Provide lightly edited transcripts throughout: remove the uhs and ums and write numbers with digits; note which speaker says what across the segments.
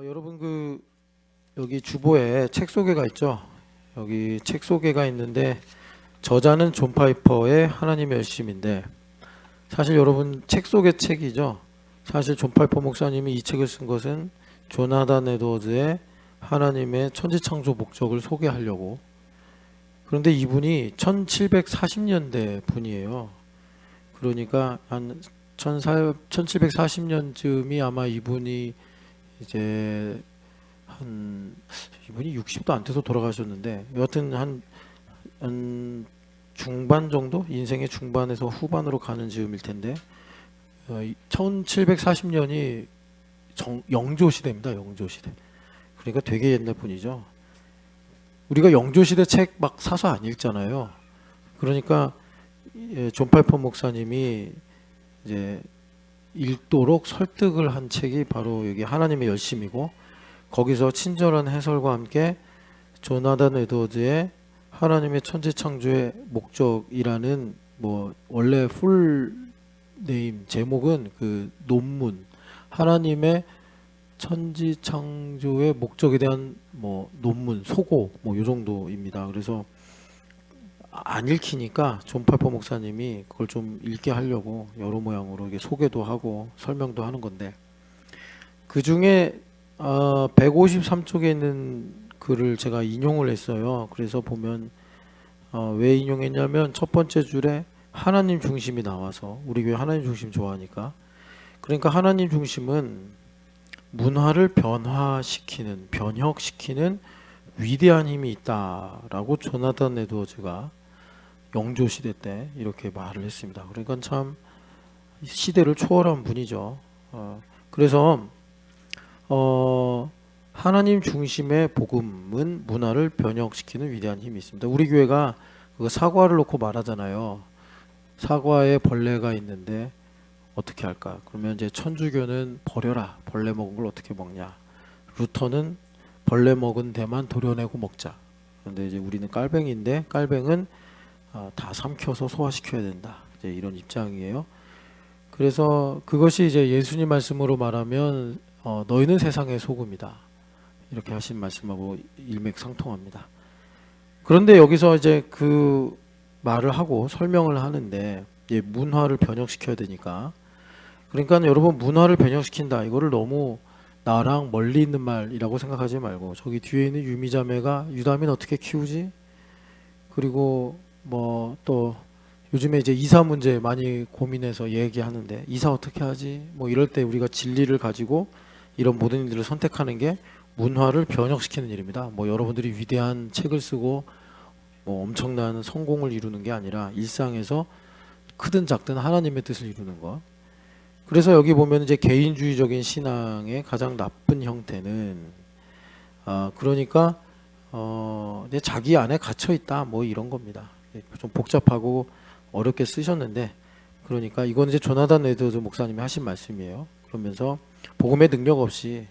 Speaker 1: 여러분 여기 주보에 책 소개가 있죠. 여기 책 소개가 있는데 저자는 존 파이퍼의 하나님의 열심인데 사실 여러분 책 속의 책이죠. 사실 존 파이퍼 목사님이 이 책을 쓴 것은 조나단 에드워즈의 하나님의 천지창조 목적을 소개하려고. 그런데 이분이 1740년대 분이에요. 그러니까 한 1740년쯤이 아마 이분이 이제 이분이 60도 안 돼서 돌아가셨는데 여하튼 한 중반 정도? 인생의 중반에서 후반으로 가는 즈음일 텐데 1740년이 영조시대입니다. 영조시대. 그러니까 되게 옛날 분이죠. 우리가 영조시대 책 막 사서 안 읽잖아요. 그러니까 존 파이퍼 목사님이 이제 읽도록 설득을 한 책이 바로 여기 하나님의 열심이고, 거기서 친절한 해설과 함께 조나단 에드워즈의 하나님의 천지창조의 목적이라는 원래 풀 네임 제목은 그 논문, 하나님의 천지창조의 목적에 대한 논문 소고 요 정도입니다. 그래서 안 읽히니까 존 파이퍼 목사님이 그걸 좀 읽게 하려고 여러 모양으로 이게 소개도 하고 설명도 하는 건데, 그 중에 153쪽에 있는 글을 제가 인용을 했어요. 그래서 보면 왜 인용했냐면 첫 번째 줄에 하나님 중심이 나와서, 우리 교회 하나님 중심 좋아하니까, 그러니까 하나님 중심은 문화를 변혁시키는 위대한 힘이 있다라고 조나단 에드워즈가 영조시대 때 이렇게 말을 했습니다. 그러니까 참 시대를 초월한 분이죠. 그래서 하나님 중심의 복음은 문화를 변혁시키는 위대한 힘이 있습니다. 우리 교회가 그 사과를 놓고 말하잖아요. 사과에 벌레가 있는데 어떻게 할까? 그러면 이제 천주교는 버려라. 벌레 먹은 걸 어떻게 먹냐? 루터는 벌레 먹은 데만 도려내고 먹자. 그런데 이제 우리는 깔뱅이인데 깔뱅은 다 삼켜서 소화시켜야 된다. 이제 이런 입장이에요. 그래서 그것이 이제 예수님 말씀으로 말하면 너희는 세상의 소금이다. 이렇게 하신 말씀하고 일맥상통합니다. 그런데 여기서 이제 그 말을 하고 설명을 하는데 문화를 변혁시켜야 되니까, 그러니까 여러분 문화를 변혁시킨다. 이거를 너무 나랑 멀리 있는 말이라고 생각하지 말고, 저기 뒤에 있는 유미자매가 유다민 어떻게 키우지? 그리고 또 요즘에 이제 이사 문제 많이 고민해서 얘기하는데 이사 어떻게 하지? 이럴 때 우리가 진리를 가지고 이런 모든 일들을 선택하는 게 문화를 변혁시키는 일입니다. 여러분들이 위대한 책을 쓰고 엄청난 성공을 이루는 게 아니라 일상에서 크든 작든 하나님의 뜻을 이루는 것. 그래서 여기 보면 이제 개인주의적인 신앙의 가장 나쁜 형태는 그러니까 내 자기 안에 갇혀 있다 이런 겁니다. 좀 복잡하고 어렵게 쓰셨는데, 그러니까 이건 이제 조나단 에드워즈 목사님이 하신 말씀이에요. 그러면서 복음의 능력 없이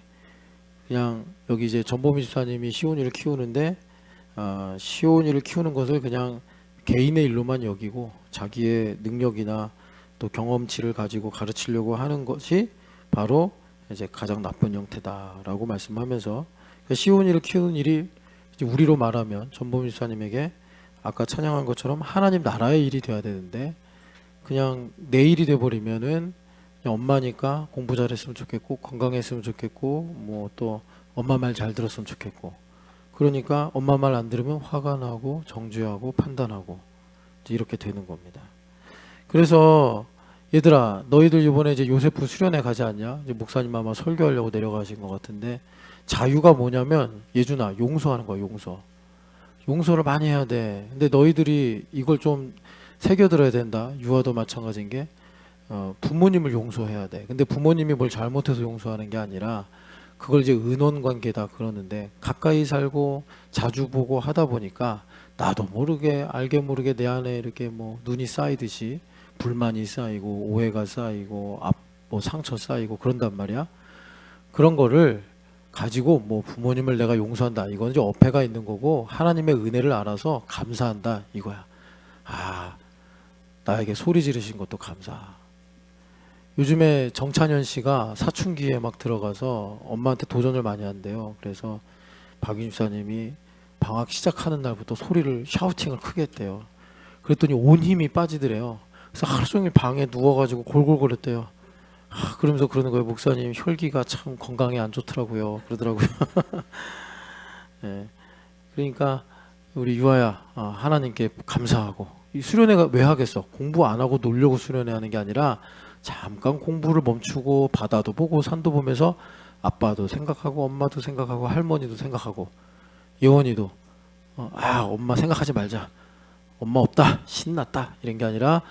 Speaker 1: 그냥 여기 이제 전보미 집사님이 시온이를 키우는데 시온이를 키우는 것을 그냥 개인의 일로만 여기고 자기의 능력이나 또 경험치를 가지고 가르치려고 하는 것이 바로 이제 가장 나쁜 형태다라고 말씀하면서, 시온이를 키우는 일이 이제 우리로 말하면 전보미 집사님에게 아까 찬양한 것처럼 하나님 나라의 일이 돼야 되는데, 그냥 내 일이 돼버리면은 그냥 엄마니까 공부 잘했으면 좋겠고 건강했으면 좋겠고 또 엄마 말 잘 들었으면 좋겠고, 그러니까 엄마 말 안 들으면 화가 나고 정죄하고 판단하고 이렇게 되는 겁니다. 그래서 얘들아, 너희들 이번에 이제 요세프 수련회 가지 않냐? 이제 목사님 아마 설교하려고 내려가신 것 같은데, 자유가 뭐냐면 예준아, 용서하는 거야. 용서를 많이 해야 돼. 근데 너희들이 이걸 좀 새겨들어야 된다. 유아도 마찬가지인 게 부모님을 용서해야 돼. 근데 부모님이 뭘 잘못해서 용서하는 게 아니라 그걸 이제 은원관계다 그러는데, 가까이 살고 자주 보고 하다 보니까 나도 모르게 알게 모르게 내 안에 이렇게 눈이 쌓이듯이 불만이 쌓이고 오해가 쌓이고 상처 쌓이고 그런단 말이야. 그런 거를 가지고 부모님을 내가 용서한다, 이건 이제 어폐가 있는 거고 하나님의 은혜를 알아서 감사한다 이거야. 나에게 소리 지르신 것도 감사. 요즘에 정찬현 씨가 사춘기에 막 들어가서 엄마한테 도전을 많이 한대요. 그래서 박윤 집사님이 방학 시작하는 날부터 소리를 샤우팅을 크게 했대요. 그랬더니 온 힘이 빠지더래요. 그래서 하루 종일 방에 누워가지고 골골거렸대요. 그러면서 그러는 거예요. 목사님 혈기가 참 건강에 안 좋더라고요. 그러더라고요. 예. 그러니까 우리 유아야, 하나님께 감사하고, 이 수련회가 왜 하겠어? 공부 안 하고 놀려고 수련회 하는 게 아니라 잠깐 공부를 멈추고 바다도 보고 산도 보면서 아빠도 생각하고 엄마도 생각하고 할머니도 생각하고 예원이도 엄마 생각하지 말자, 엄마 없다, 신났다, 이런 게 아니라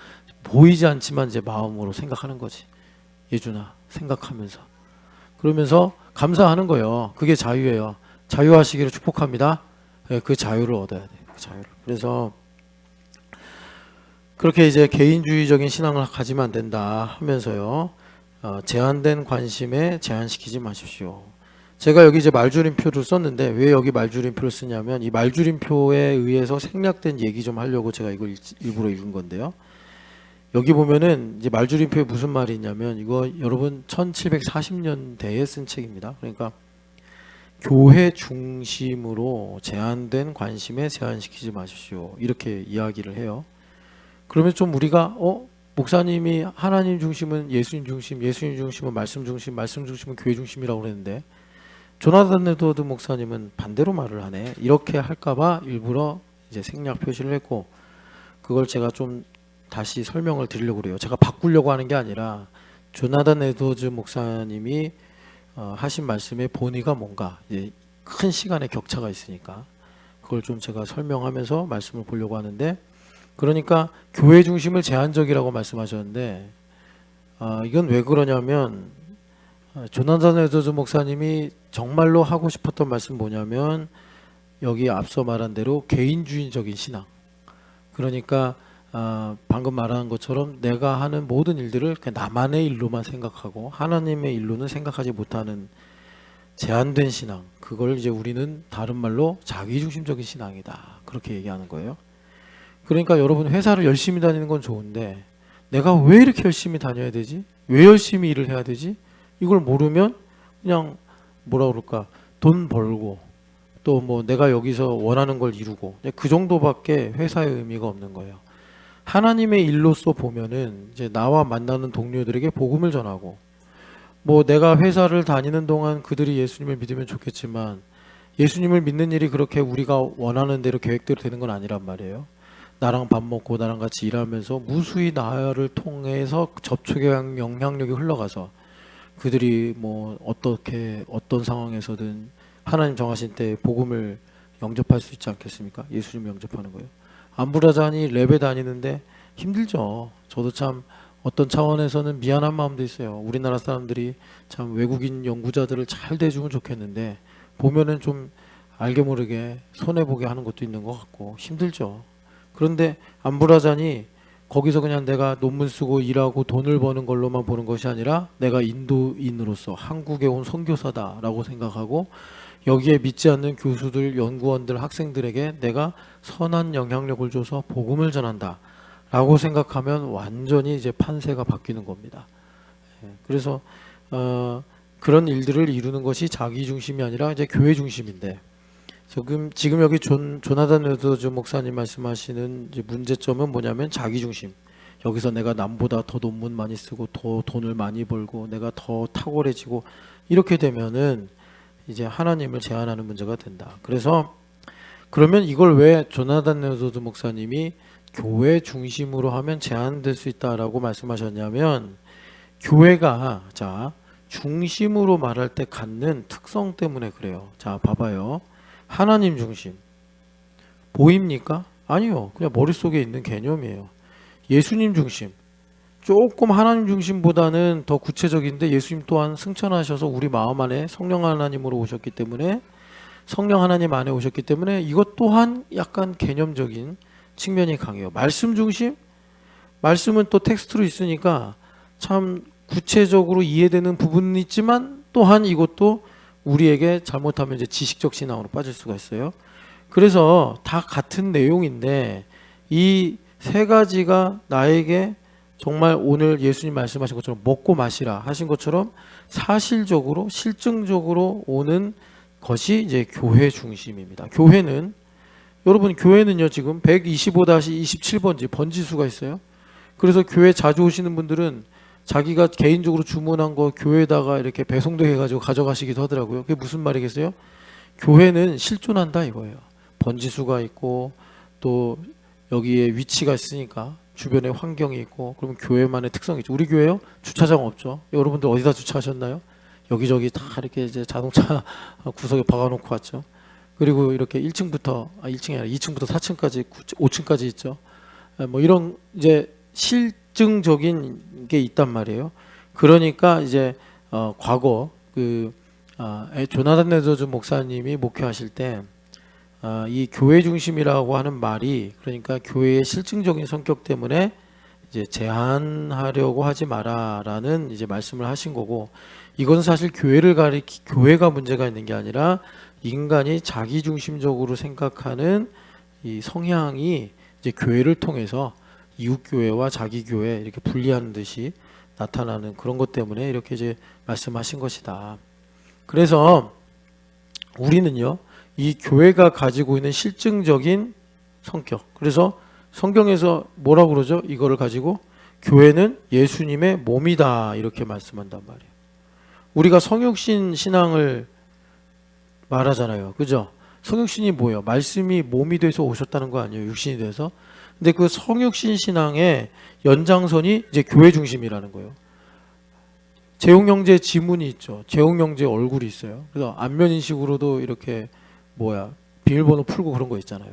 Speaker 1: 보이지 않지만 이제 마음으로 생각하는 거지. 예준아 생각하면서, 그러면서 감사하는 거예요. 그게 자유예요. 자유하시기를 축복합니다. 그 자유를 얻어야 돼. 그 자유를. 그래서 그렇게 이제 개인주의적인 신앙을 가지면 안 된다 하면서요. 제한된 관심에 제한시키지 마십시오. 제가 여기 이제 말줄임표를 썼는데 왜 여기 말줄임표를 쓰냐면 이 말줄임표에 의해서 생략된 얘기 좀 하려고 제가 이걸 일부러 읽은 건데요. 여기 보면은 이제 말줄임표에 무슨 말이 있냐면, 이거 여러분 1740년대에 쓴 책입니다. 그러니까 교회 중심으로 제한된 관심에 제한시키지 마십시오, 이렇게 이야기를 해요. 그러면 좀 우리가 목사님이 하나님 중심은 예수님 중심, 예수님 중심은 말씀 중심, 말씀 중심은 교회 중심이라고 그랬는데 조나단 에드워드 목사님은 반대로 말을 하네, 이렇게 할까봐 일부러 이제 생략 표시를 했고, 그걸 제가 좀 다시 설명을 드리려고 그래요. 제가 바꾸려고 하는 게 아니라 조나단 에드워즈 목사님이 하신 말씀의 본의가 뭔가, 이제 큰 시간의 격차가 있으니까 그걸 좀 제가 설명하면서 말씀을 보려고 하는데, 그러니까 교회 중심을 제한적이라고 말씀하셨는데 이건 왜 그러냐면, 조나단 에드워즈 목사님이 정말로 하고 싶었던 말씀 뭐냐면, 여기 앞서 말한 대로 개인주의적인 신앙, 그러니까 방금 말한 것처럼 내가 하는 모든 일들을 그냥 나만의 일로만 생각하고 하나님의 일로는 생각하지 못하는 제한된 신앙, 그걸 이제 우리는 다른 말로 자기중심적인 신앙이다, 그렇게 얘기하는 거예요. 그러니까 여러분 회사를 열심히 다니는 건 좋은데 내가 왜 이렇게 열심히 다녀야 되지? 왜 열심히 일을 해야 되지? 이걸 모르면 그냥 뭐라 그럴까, 돈 벌고 또 뭐 내가 여기서 원하는 걸 이루고 그 정도밖에 회사의 의미가 없는 거예요. 하나님의 일로서 보면은 이제 나와 만나는 동료들에게 복음을 전하고, 뭐 내가 회사를 다니는 동안 그들이 예수님을 믿으면 좋겠지만 예수님을 믿는 일이 그렇게 우리가 원하는 대로 계획대로 되는 건 아니란 말이에요. 나랑 밥 먹고 나랑 같이 일하면서 무수히 나를 통해서 접촉의 영향력이 흘러가서 그들이 뭐 어떻게 어떤 상황에서든 하나님 정하신 때 복음을 영접할 수 있지 않겠습니까? 예수님 영접하는 거예요. 안부라자니 랩에 다니는데 힘들죠. 저도 참 어떤 차원에서는 미안한 마음도 있어요. 우리나라 사람들이 참 외국인 연구자들을 잘 대주면 좋겠는데 보면은 좀 알게 모르게 손해보게 하는 것도 있는 것 같고 힘들죠. 그런데 안부라자니 거기서 그냥 내가 논문 쓰고 일하고 돈을 버는 걸로만 보는 것이 아니라 내가 인도인으로서 한국에 온 선교사다라고 생각하고 여기에 믿지 않는 교수들, 연구원들, 학생들에게 내가 선한 영향력을 줘서 복음을 전한다 라고 생각하면 완전히 이제 판세가 바뀌는 겁니다. 그래서 그런 일들을 이루는 것이 자기 중심이 아니라 이제 교회 중심인데, 지금 여기 조나단 에드워즈 목사님 말씀하시는 이제 문제점은 뭐냐면 자기 중심. 여기서 내가 남보다 더 논문 많이 쓰고 더 돈을 많이 벌고 내가 더 탁월해지고 이렇게 되면은 이제 하나님을 제한하는 문제가 된다. 그래서 그러면 이걸 왜 조나단 에드워즈 목사님이 교회 중심으로 하면 제한될 수 있다라고 말씀하셨냐면, 교회가 중심으로 말할 때 갖는 특성 때문에 그래요. 자, 봐봐요. 하나님 중심 보입니까? 아니요. 그냥 머릿속에 있는 개념이에요. 예수님 중심, 조금 하나님 중심보다는 더 구체적인데 예수님 또한 승천하셔서 우리 마음 안에 성령 하나님으로 오셨기 때문에, 성령 하나님 안에 오셨기 때문에 이것 또한 약간 개념적인 측면이 강해요. 말씀 중심? 말씀은 또 텍스트로 있으니까 참 구체적으로 이해되는 부분은 있지만 또한 이것도 우리에게 잘못하면 이제 지식적 신앙으로 빠질 수가 있어요. 그래서 다 같은 내용인데 이 세 가지가 나에게 정말 오늘 예수님 말씀하신 것처럼 먹고 마시라 하신 것처럼 사실적으로 실증적으로 오는 것이 이제 교회 중심입니다. 교회는 여러분 교회는요 지금 125-27번지 번지수가 있어요. 그래서 교회 자주 오시는 분들은 자기가 개인적으로 주문한 거 교회에다가 이렇게 배송되게 해가지고 가져가시기도 하더라고요. 그게 무슨 말이겠어요? 교회는 실존한다 이거예요. 번지수가 있고 또 여기에 위치가 있으니까 주변에 환경이 있고 그러면 교회만의 특성이 있죠. 우리 교회요 주차장 없죠. 여러분들 어디다 주차하셨나요? 여기저기 다 이렇게 이제 자동차 구석에 박아놓고 왔죠. 그리고 이렇게 1층부터 1층이 아니라 2층부터 4층까지 5층까지 있죠. 뭐 이런 이제 실증적인 게 있단 말이에요. 그러니까 이제 과거 조나단 에드워즈 목사님이 목회하실 때 이 교회 중심이라고 하는 말이 그러니까 교회의 실증적인 성격 때문에 이제 제한하려고 하지 마라라는 이제 말씀을 하신 거고 이건 사실 교회가 문제가 있는 게 아니라 인간이 자기 중심적으로 생각하는 이 성향이 이제 교회를 통해서 이웃 교회와 자기 교회 이렇게 분리하는 듯이 나타나는 그런 것 때문에 이렇게 이제 말씀하신 것이다. 그래서 우리는요, 이 교회가 가지고 있는 실증적인 성격. 그래서 성경에서 뭐라고 그러죠? 이거를 가지고 교회는 예수님의 몸이다 이렇게 말씀한단 말이에요. 우리가 성육신 신앙을 말하잖아요. 그죠? 성육신이 뭐예요? 말씀이 몸이 돼서 오셨다는 거 아니에요? 육신이 돼서. 근데 그 성육신 신앙의 연장선이 이제 교회 중심이라는 거예요. 재홍 형제 지문이 있죠. 재홍 형제 얼굴이 있어요. 그래서 안면 인식으로도 이렇게 비밀번호 풀고 그런 거 있잖아요.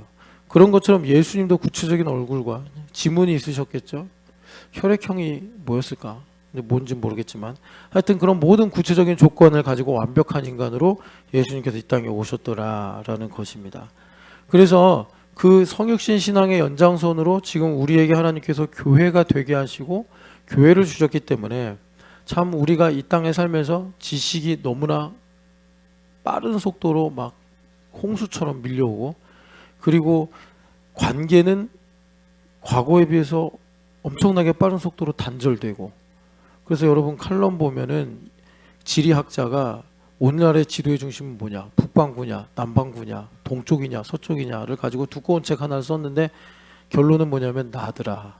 Speaker 1: 그런 것처럼 예수님도 구체적인 얼굴과 지문이 있으셨겠죠. 혈액형이 뭐였을까? 근데 뭔지 모르겠지만 하여튼 그런 모든 구체적인 조건을 가지고 완벽한 인간으로 예수님께서 이 땅에 오셨더라라는 것입니다. 그래서 그 성육신 신앙의 연장선으로 지금 우리에게 하나님께서 교회가 되게 하시고 교회를 주셨기 때문에 참 우리가 이 땅에 살면서 지식이 너무나 빠른 속도로 막 홍수처럼 밀려오고 그리고 관계는 과거에 비해서 엄청나게 빠른 속도로 단절되고 그래서 여러분 칼럼 보면은 지리학자가 오늘날의 지도의 중심은 뭐냐 북반구냐 남반구냐 동쪽이냐 서쪽이냐를 가지고 두꺼운 책 하나를 썼는데 결론은 뭐냐면 나더라.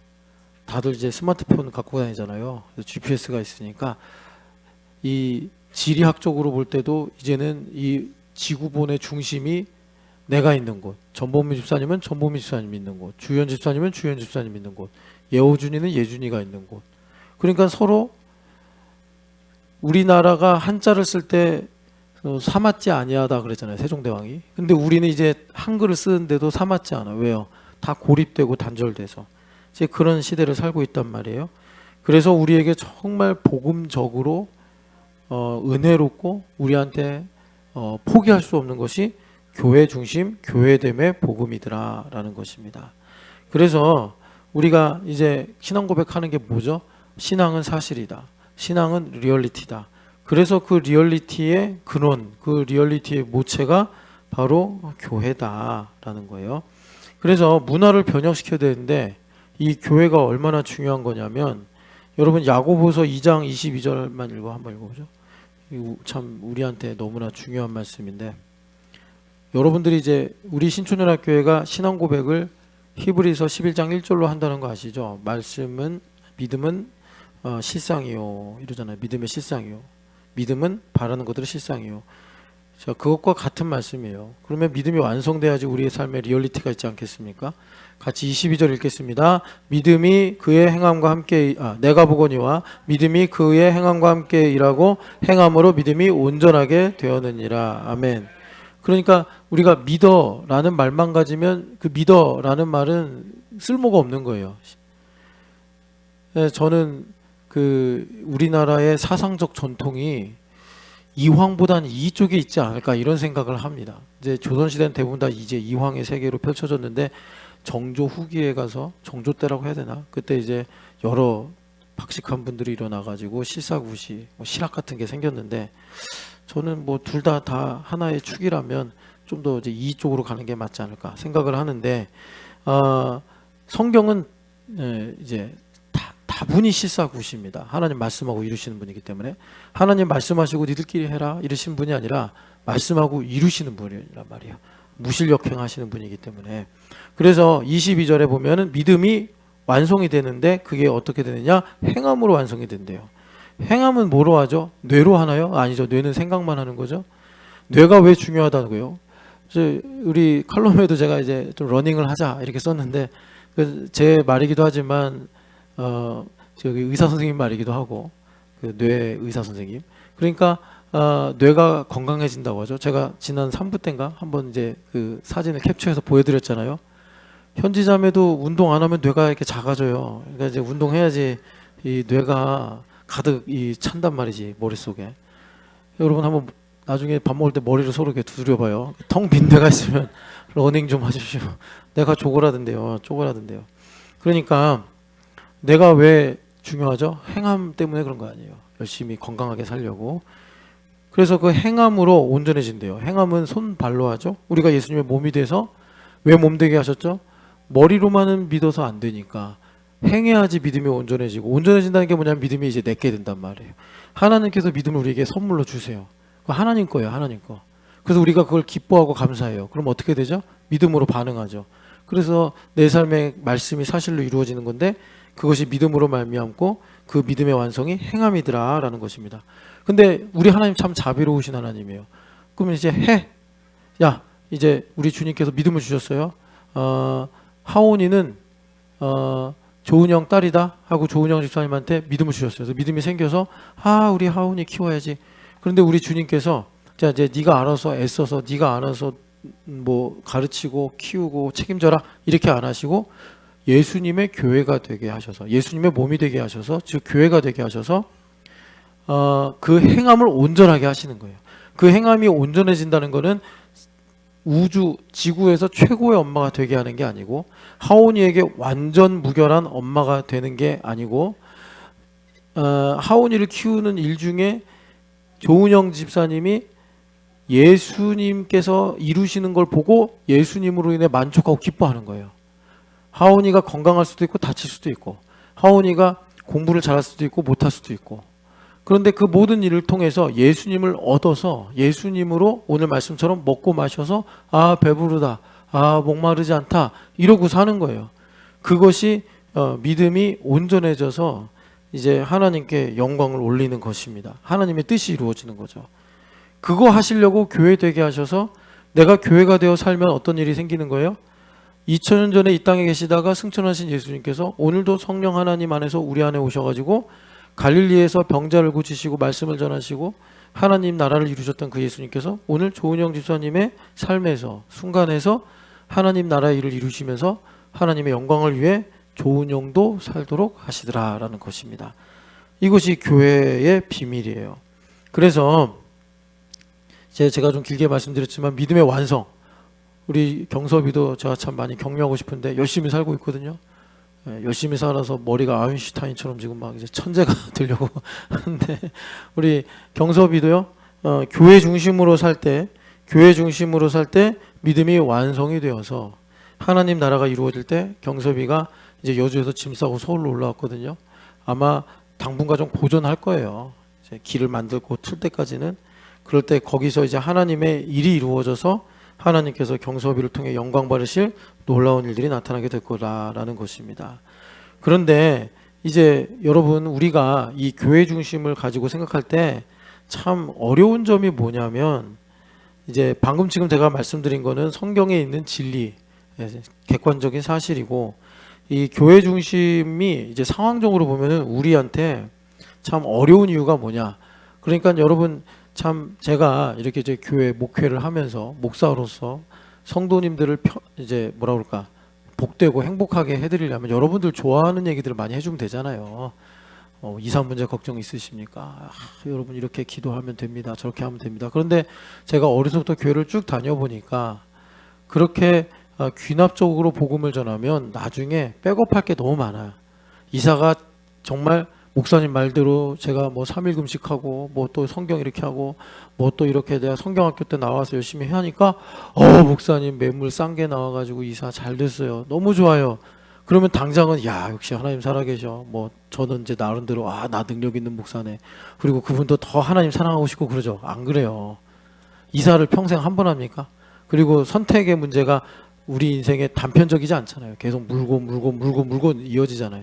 Speaker 1: 다들 이제 스마트폰 갖고 다니잖아요. GPS가 있으니까 이 지리학적으로 볼 때도 이제는 이 지구본의 중심이 내가 있는 곳, 전범미 집사님은 전범미 집사님 있는 곳, 주현 집사님은 주현 집사님 있는 곳, 예호준이는 예준이가 있는 곳. 그러니까 서로 우리나라가 한자를 쓸 때 사맞지 아니하다 그랬잖아요. 세종대왕이. 근데 우리는 이제 한글을 쓰는데도 사맞지 않아. 왜요? 다 고립되고 단절돼서. 이제 그런 시대를 살고 있단 말이에요. 그래서 우리에게 정말 복음적으로 은혜롭고 우리한테 포기할 수 없는 것이 교회 중심, 교회됨의 복음이더라라는 것입니다. 그래서 우리가 이제 신앙 고백하는 게 뭐죠? 신앙은 사실이다. 신앙은 리얼리티다. 그래서 그 리얼리티의 근원, 그 리얼리티의 모체가 바로 교회다라는 거예요. 그래서 문화를 변형시켜야 되는데 이 교회가 얼마나 중요한 거냐면 여러분 야고보서 2장 22절만 한번 읽어보죠. 참 우리한테 너무나 중요한 말씀인데 여러분들이 이제 우리 신촌연합교회가 신앙 고백을 히브리서 11장 1절로 한다는 거 아시죠? 믿음은 실상이요 이러잖아요. 믿음의 실상이요. 믿음은 바라는 것들의 실상이요. 자, 그것과 같은 말씀이에요. 그러면 믿음이 완성돼야지 우리의 삶에 리얼리티가 있지 않겠습니까? 같이 22절 읽겠습니다. 믿음이 그의 행함과 함께 내가 보거니와 믿음이 그의 행함과 함께 일하고 행함으로 믿음이 온전하게 되었느니라. 아멘. 그러니까 우리가 믿어라는 말만 가지면 그 믿어라는 말은 쓸모가 없는 거예요. 저는 그 우리나라의 사상적 전통이 이황보다는 이쪽에 있지 않을까 이런 생각을 합니다. 이제 조선시대는 대부분 다 이제 이황의 세계로 펼쳐졌는데 정조 후기에 가서 정조 때라고 해야 되나? 그때 이제 여러 박식한 분들이 일어나가지고 실사구시, 실학 같은 게 생겼는데 저는 뭐 둘 다 하나의 축이라면 좀 더 이제 이쪽으로 가는 게 맞지 않을까 생각을 하는데 성경은 이제 다분히 실사구시입니다. 하나님 말씀하고 이루시는 분이기 때문에 하나님 말씀하시고 니들끼리 해라 이러신 분이 아니라 말씀하고 이루시는 분이란 말이에요. 무실력행하시는 분이기 때문에. 그래서 22절에 보면은 믿음이 완성이 되는데 그게 어떻게 되느냐? 행함으로 완성이 된대요. 행함은 뭐로 하죠? 뇌로 하나요? 아니죠. 뇌는 생각만 하는 거죠. 뇌가 왜 중요하다고요? 우리 칼럼에도 제가 이제 좀 러닝을 하자 이렇게 썼는데 제 말이기도 하지만 저기 의사 선생님 말이기도 하고 그 뇌 의사 선생님. 그러니까 뇌가 건강해진다고 하죠. 제가 지난 3부 때인가 한번 이제 그 사진을 캡처해서 보여드렸잖아요. 현지자매도 운동 안 하면 뇌가 이렇게 작아져요. 그러니까 이제 운동해야지 이 뇌가 가득 이 찬단 말이지 머릿속에. 여러분 한번 나중에 밥 먹을 때 머리를 서로 이렇게 두드려봐요. 텅 빈 데가 있으면 러닝 좀 하십시오. 내가 쪼그라든대요. 쪼그라든대요. 그러니까 내가 왜 중요하죠? 행함 때문에 그런 거 아니에요. 열심히 건강하게 살려고. 그래서 그 행함으로 온전해진대요. 행함은 손 발로 하죠. 우리가 예수님의 몸이 돼서 왜 몸되게 하셨죠? 머리로만은 믿어서 안 되니까 행해야지 믿음이 온전해지고, 온전해진다는 게 뭐냐면 믿음이 이제 내게 된단 말이에요. 하나님께서 믿음을 우리에게 선물로 주세요. 그거 하나님 거예요. 하나님 거. 그래서 우리가 그걸 기뻐하고 감사해요. 그럼 어떻게 되죠? 믿음으로 반응하죠. 그래서 내 삶의 말씀이 사실로 이루어지는 건데 그것이 믿음으로 말미암고 그 믿음의 완성이 행함이더라라는 것입니다. 근데 우리 하나님 참 자비로우신 하나님이에요. 그러면 이제 야 이제 우리 주님께서 믿음을 주셨어요. 하온이는 조은영 딸이다 하고 조은영 집사님한테 믿음을 주셨어요. 그래서 믿음이 생겨서 우리 하온이 키워야지. 그런데 우리 주님께서 자 이제 네가 알아서 애써서 네가 알아서 뭐 가르치고 키우고 책임져라 이렇게 안 하시고 예수님의 교회가 되게 하셔서, 예수님의 몸이 되게 하셔서, 즉 교회가 되게 하셔서 그 행함을 온전하게 하시는 거예요. 그 행함이 온전해진다는 것은 우주 지구에서 최고의 엄마가 되게 하는 게 아니고, 하온이에게 완전 무결한 엄마가 되는 게 아니고, 하온이를 키우는 일 중에 조은영 집사님이 예수님께서 이루시는 걸 보고 예수님으로 인해 만족하고 기뻐하는 거예요. 하온이가 건강할 수도 있고 다칠 수도 있고, 하온이가 공부를 잘할 수도 있고 못할 수도 있고, 그런데 그 모든 일을 통해서 예수님을 얻어서 예수님으로 오늘 말씀처럼 먹고 마셔서 배부르다, 목마르지 않다 이러고 사는 거예요. 그것이 믿음이 온전해져서 이제 하나님께 영광을 올리는 것입니다. 하나님의 뜻이 이루어지는 거죠. 그거 하시려고 교회 되게 하셔서 내가 교회가 되어 살면 어떤 일이 생기는 거예요? 2000년 전에 이 땅에 계시다가 승천하신 예수님께서 오늘도 성령 하나님 안에서 우리 안에 오셔가지고 갈릴리에서 병자를 고치시고 말씀을 전하시고 하나님 나라를 이루셨던 그 예수님께서 오늘 조은영 집사님의 삶에서 순간에서 하나님 나라의 일을 이루시면서 하나님의 영광을 위해 조은영도 살도록 하시더라라는 것입니다. 이것이 교회의 비밀이에요. 그래서 제가 좀 길게 말씀드렸지만 믿음의 완성, 우리 경섭이도 제가 참 많이 격려하고 싶은데 열심히 살고 있거든요. 열심히 살아서 머리가 아인슈타인처럼 지금 막 이제 천재가 되려고 하는데, 우리 경섭이도요, 교회 중심으로 살 때 믿음이 완성이 되어서 하나님 나라가 이루어질 때 경섭이가 이제 여주에서 짐 싸고 서울로 올라왔거든요. 아마 당분간 좀 고전할 거예요. 이제 길을 만들고 틀 때까지는. 그럴 때 거기서 이제 하나님의 일이 이루어져서 하나님께서 경섭이를 통해 영광 받으실 놀라운 일들이 나타나게 될 거라는 것입니다. 그런데 이제 여러분, 우리가 이 교회 중심을 가지고 생각할 때 참 어려운 점이 뭐냐면, 이제 방금 지금 제가 말씀드린 거는 성경에 있는 진리, 객관적인 사실이고, 이 교회 중심이 이제 상황적으로 보면은 우리한테 참 어려운 이유가 뭐냐. 그러니까 여러분, 참 제가 이렇게 이제 교회 목회를 하면서 목사로서 성도님들을 이제 뭐라 그럴까, 복되고 행복하게 해드리려면 여러분들 좋아하는 얘기들을 많이 해주면 되잖아요. 이사 문제 걱정 있으십니까? 여러분 이렇게 기도하면 됩니다. 저렇게 하면 됩니다. 그런데 제가 어려서부터 교회를 쭉 다녀보니까 그렇게 귀납적으로 복음을 전하면 나중에 백업할 게 너무 많아요. 이사가 정말 목사님 말대로 제가 뭐 3일 금식하고 뭐 또 성경 이렇게 하고 뭐 또 이렇게 내가 성경학교 때 나와서 열심히 하니까 목사님 매물 싼 게 나와가지고 이사 잘 됐어요. 너무 좋아요. 그러면 당장은 야 역시 하나님 살아계셔. 뭐 저는 이제 나름대로 나 능력 있는 목사네. 그리고 그분도 더 하나님 사랑하고 싶고 그러죠. 안 그래요. 이사를 평생 한 번 합니까? 그리고 선택의 문제가 우리 인생에 단편적이지 않잖아요. 계속 물고 이어지잖아요.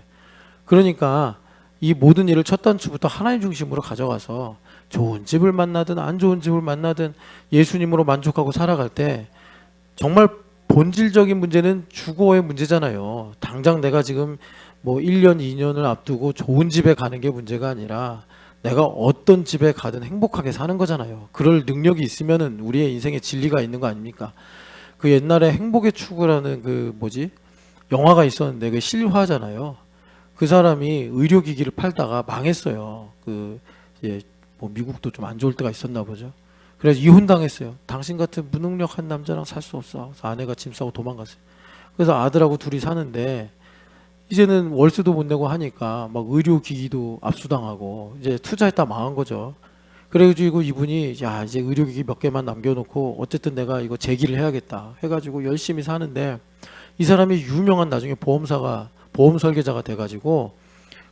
Speaker 1: 그러니까 이 모든 일을 첫 단추부터 하나님 중심으로 가져가서 좋은 집을 만나든 안 좋은 집을 만나든 예수님으로 만족하고 살아갈 때 정말 본질적인 문제는 주거의 문제잖아요. 당장 내가 지금 뭐 1년, 2년을 앞두고 좋은 집에 가는 게 문제가 아니라 내가 어떤 집에 가든 행복하게 사는 거잖아요. 그럴 능력이 있으면은 우리의 인생에 진리가 있는 거 아닙니까? 그 옛날에 행복의 추구라는 그 뭐지? 영화가 있었는데 그 실화잖아요. 그 사람이 의료기기를 팔다가 망했어요. 그 이제 뭐 미국도 좀 안 좋을 때가 있었나 보죠. 그래서 이혼당했어요. 당신 같은 무능력한 남자랑 살 수 없어. 그래서 아내가 짐 싸고 도망갔어요. 그래서 아들하고 둘이 사는데 이제는 월세도 못 내고 하니까 막 의료기기도 압수당하고 이제 투자했다 망한 거죠. 그래가지고 이분이 야 이제 의료기기 몇 개만 남겨놓고 어쨌든 내가 이거 재기를 해야겠다 해가지고 열심히 사는데 이 사람이 유명한 나중에 보험사가 보험 설계자가 돼가지고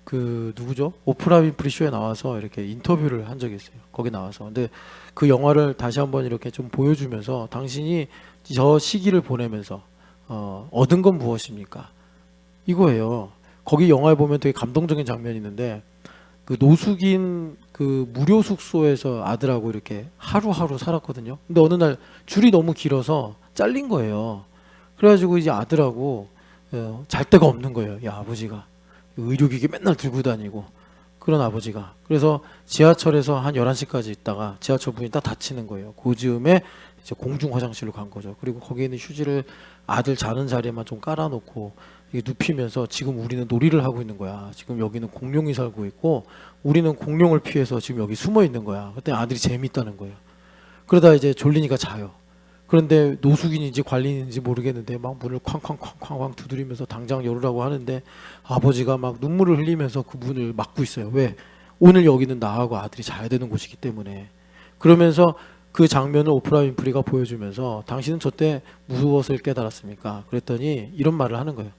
Speaker 1: 그 누구죠? 오프라 윈프리 쇼에 나와서 이렇게 인터뷰를 한 적이 있어요. 거기 나와서. 근데 그 영화를 다시 한번 이렇게 좀 보여주면서 당신이 저 시기를 보내면서 얻은 건 무엇입니까? 이거예요. 거기 영화에 보면 되게 감동적인 장면이 있는데 그 노숙인 그 무료 숙소에서 아들하고 이렇게 하루하루 살았거든요. 근데 어느 날 줄이 너무 길어서 잘린 거예요. 그래가지고 이제 아들하고 잘 데가 없는 거예요. 이 아버지가 의료기기 맨날 들고 다니고 그런 아버지가. 그래서 지하철에서 한 11시까지 있다가 지하철 문이 딱 닫히는 거예요. 그 즈음에 이제 공중 화장실로 간 거죠. 그리고 거기에 있는 휴지를 아들 자는 자리에만 좀 깔아놓고 이게 눕히면서 지금 우리는 놀이를 하고 있는 거야. 지금 여기는 공룡이 살고 있고 우리는 공룡을 피해서 지금 여기 숨어 있는 거야. 그때 아들이 재밌다는 거예요. 그러다 이제 졸리니까 자요. 그런데 노숙인인지 관리인지 모르겠는데 막 문을 쾅쾅쾅쾅쾅 두드리면서 당장 열으라고 하는데 아버지가 막 눈물을 흘리면서 그 문을 막고 있어요. 왜? 오늘 여기는 나하고 아들이 자야 되는 곳이기 때문에. 그러면서 그 장면을 오프라 윈프리가 보여주면서 당신은 저때 무엇을 깨달았습니까? 그랬더니 이런 말을 하는 거예요.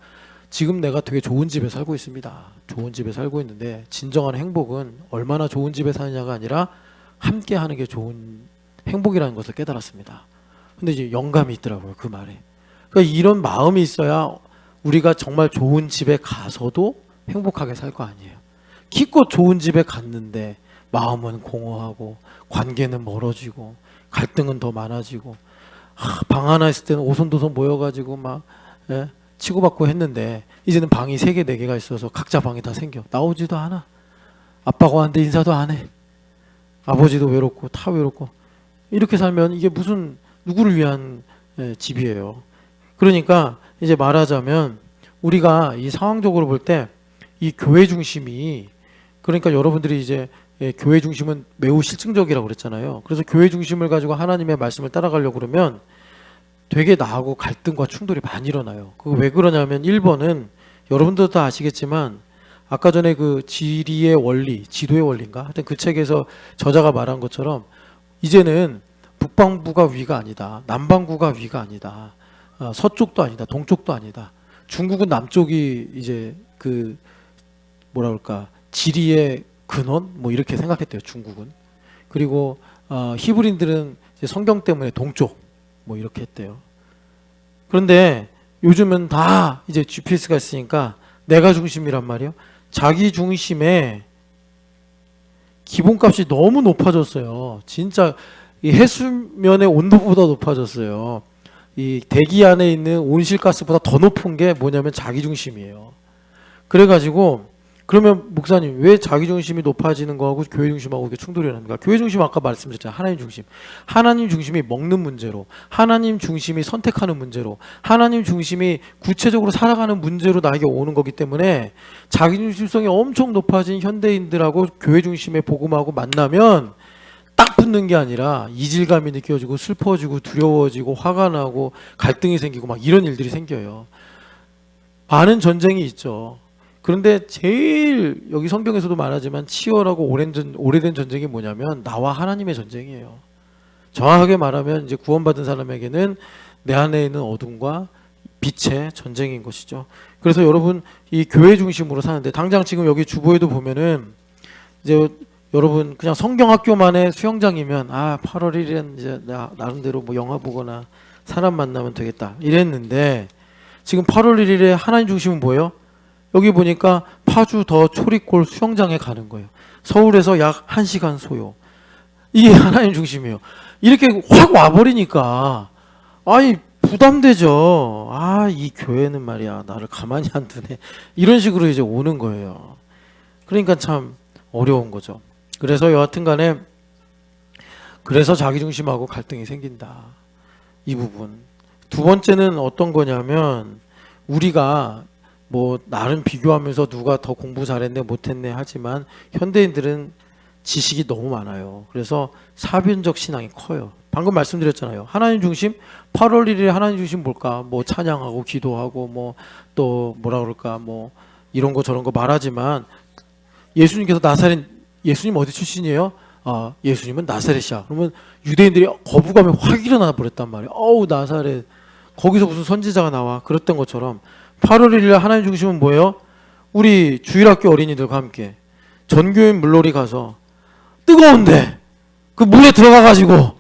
Speaker 1: 지금 내가 되게 좋은 집에 살고 있습니다. 좋은 집에 살고 있는데 진정한 행복은 얼마나 좋은 집에 사느냐가 아니라 함께 하는 게 좋은 행복이라는 것을 깨달았습니다. 근데 이제 영감이 있더라고요, 그 말에. 그러니까 이런 마음이 있어야 우리가 정말 좋은 집에 가서도 행복하게 살 거 아니에요. 기껏 좋은 집에 갔는데 마음은 공허하고 관계는 멀어지고 갈등은 더 많아지고 방 하나 있을 때는 오손도손 모여가지고 막 치고받고 했는데 이제는 방이 3개, 4개가 있어서 각자 방이 다 생겨. 나오지도 않아. 아빠가 왔는데 인사도 안 해. 아버지도 외롭고 다 외롭고. 이렇게 살면 이게 무슨 누구를 위한 집이에요. 그러니까 이제 말하자면 우리가 이 상황적으로 볼 때 이 교회 중심이 그러니까 여러분들이 이제 교회 중심은 매우 실증적이라고 그랬잖아요. 그래서 교회 중심을 가지고 하나님의 말씀을 따라가려고 그러면 되게 나하고 갈등과 충돌이 많이 일어나요. 그거 왜 그러냐면 1번은 여러분들도 다 아시겠지만 아까 전에 그 지리의 원리, 지도의 원리인가? 하여튼 그 책에서 저자가 말한 것처럼 이제는 북방부가 위가 아니다. 남반구가 위가 아니다. 서쪽도 아니다. 동쪽도 아니다. 중국은 남쪽이 이제 그 뭐라 그럴까 지리의 근원 뭐 이렇게 생각했대요. 중국은. 그리고 히브리인들은 이제 성경 때문에 동쪽 뭐 이렇게 했대요. 그런데 요즘은 다 이제 GPS가 있으니까 내가 중심이란 말이에요. 자기 중심에 기본값이 너무 높아졌어요. 진짜 이 해수면의 온도보다 높아졌어요. 이 대기 안에 있는 온실가스보다 더 높은 게 뭐냐면 자기중심이에요. 그래가지고 그러면 목사님 왜 자기중심이 높아지는 거하고 교회중심하고 이게 충돌이 일어납니까? 교회중심 아까 말씀드렸잖아요. 하나님 중심. 하나님 중심이 먹는 문제로, 하나님 중심이 선택하는 문제로, 하나님 중심이 구체적으로 살아가는 문제로 나에게 오는 거기 때문에 자기중심성이 엄청 높아진 현대인들하고 교회중심의 복음하고 만나면 딱 붙는 게 아니라 이질감이 느껴지고 슬퍼지고 두려워지고 화가 나고 갈등이 생기고 막 이런 일들이 생겨요. 많은 전쟁이 있죠. 그런데 제일 여기 성경에서도 말하지만 치열하고 오래된 전쟁이 뭐냐면 나와 하나님의 전쟁이에요. 정확하게 말하면 이제 구원받은 사람에게는 내 안에 있는 어둠과 빛의 전쟁인 것이죠. 그래서 여러분 이 교회 중심으로 사는데 당장 지금 여기 주보에도 보면은 이제 여러분 그냥 성경학교만의 수영장이면 8월 1일은 이제 나름대로 뭐 영화 보거나 사람 만나면 되겠다 이랬는데 지금 8월 1일에 하나님 중심은 뭐예요? 여기 보니까 파주 더 초리골 수영장에 가는 거예요. 서울에서 약 1시간 소요. 이게 하나님 중심이에요. 이렇게 확 와버리니까 아니 부담되죠. 이 교회는 말이야 나를 가만히 안 두네. 이런 식으로 이제 오는 거예요. 그러니까 참 어려운 거죠. 그래서 여하튼 간에 그래서 자기중심하고 갈등이 생긴다. 이 부분. 두 번째는 어떤 거냐면 우리가 뭐 나름 비교하면서 누가 더 공부 잘했네 못했네 하지만 현대인들은 지식이 너무 많아요. 그래서 사변적 신앙이 커요. 방금 말씀드렸잖아요. 하나님 중심 8월 1일에 하나님 중심 뭘까? 뭐 찬양하고 기도하고 뭐 또 뭐라 그럴까? 뭐 이런 거 저런 거 말하지만 예수님께서 예수님 어디 출신이에요? 예수님은 나사렛이야. 그러면 유대인들이 거부감이 확 일어나 버렸단 말이에요. 나사렛 거기서 무슨 선지자가 나와? 그랬던 것처럼 8월 1일 하나님 중심은 뭐예요? 우리 주일학교 어린이들과 함께 전교인 물놀이 가서 뜨거운데 그 물에 들어가가지고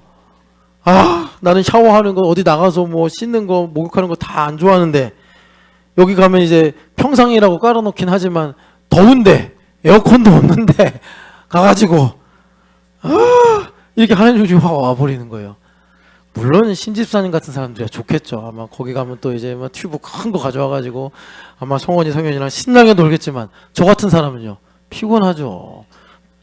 Speaker 1: 나는 샤워하는 거 어디 나가서 뭐 씻는 거 목욕하는 거 다 안 좋아하는데 여기 가면 이제 평상이라고 깔아놓긴 하지만 더운데 에어컨도 없는데 가가지고 이렇게 하나님 중심이 확 와버리는 거예요. 물론 신집사님 같은 사람들이야 좋겠죠. 아마 거기 가면 또 이제 막 튜브 큰 거 가져와가지고 아마 성원이 성현이랑 신나게 놀겠지만 저 같은 사람은요 피곤하죠.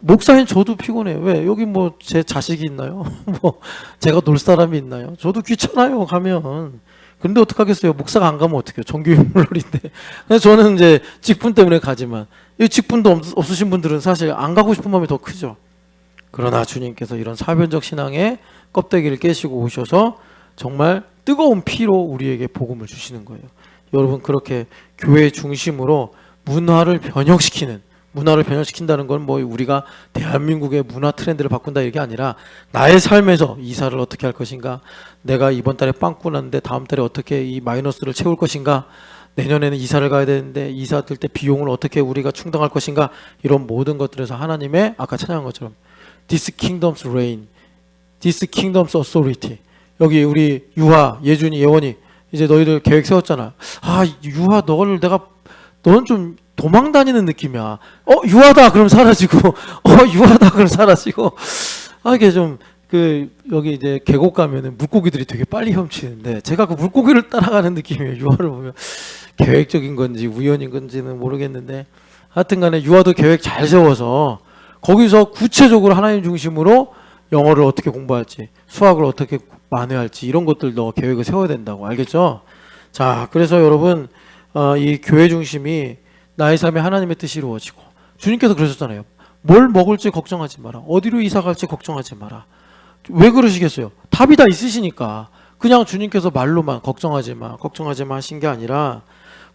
Speaker 1: 목사님 저도 피곤해요. 왜? 여기 뭐 제 자식이 있나요? 뭐 제가 놀 사람이 있나요? 저도 귀찮아요 가면. 근데 어떡하겠어요? 목사가 안 가면 어떡해요? 정규인 물놀인데. 그래서 저는 이제 직분 때문에 가지만 이 직분도 없으신 분들은 사실 안 가고 싶은 마음이 더 크죠. 그러나 주님께서 이런 사변적 신앙의 껍데기를 깨시고 오셔서 정말 뜨거운 피로 우리에게 복음을 주시는 거예요. 여러분 그렇게 교회 중심으로 문화를 변형시킨다는 건 뭐 우리가 대한민국의 문화 트렌드를 바꾼다 이게 아니라 나의 삶에서 이사를 어떻게 할 것인가, 내가 이번 달에 빵꾸 났는데 다음 달에 어떻게 이 마이너스를 채울 것인가, 내년에는 이사를 가야 되는데 이사 들 때 비용을 어떻게 우리가 충당할 것인가, 이런 모든 것들에서 하나님의 아까 찬양한 것처럼 This kingdom's reign, This kingdom's authority. 여기 우리 유하, 예준이, 예원이 이제 너희들 계획 세웠잖아. 유하 너는 좀 도망 다니는 느낌이야. 유하다 그럼 사라지고, 유하다 그럼 사라지고. 이게 좀 여기 이제 계곡 가면은 물고기들이 되게 빨리 훔치는데 제가 그 물고기를 따라가는 느낌이에요. 유하를 보면 계획적인 건지 우연인 건지는 모르겠는데 하여튼간에 유하도 계획 잘 세워서 거기서 구체적으로 하나님 중심으로 영어를 어떻게 공부할지, 수학을 어떻게 만회할지 이런 것들도 계획을 세워야 된다고. 알겠죠? 자, 그래서 여러분 이 교회 중심이 나의 삶에 하나님의 뜻이 이루어지고, 주님께서 그러셨잖아요. 뭘 먹을지 걱정하지 마라. 어디로 이사 갈지 걱정하지 마라. 왜 그러시겠어요? 답이 다 있으시니까. 그냥 주님께서 말로만 걱정하지 마 하신 게 아니라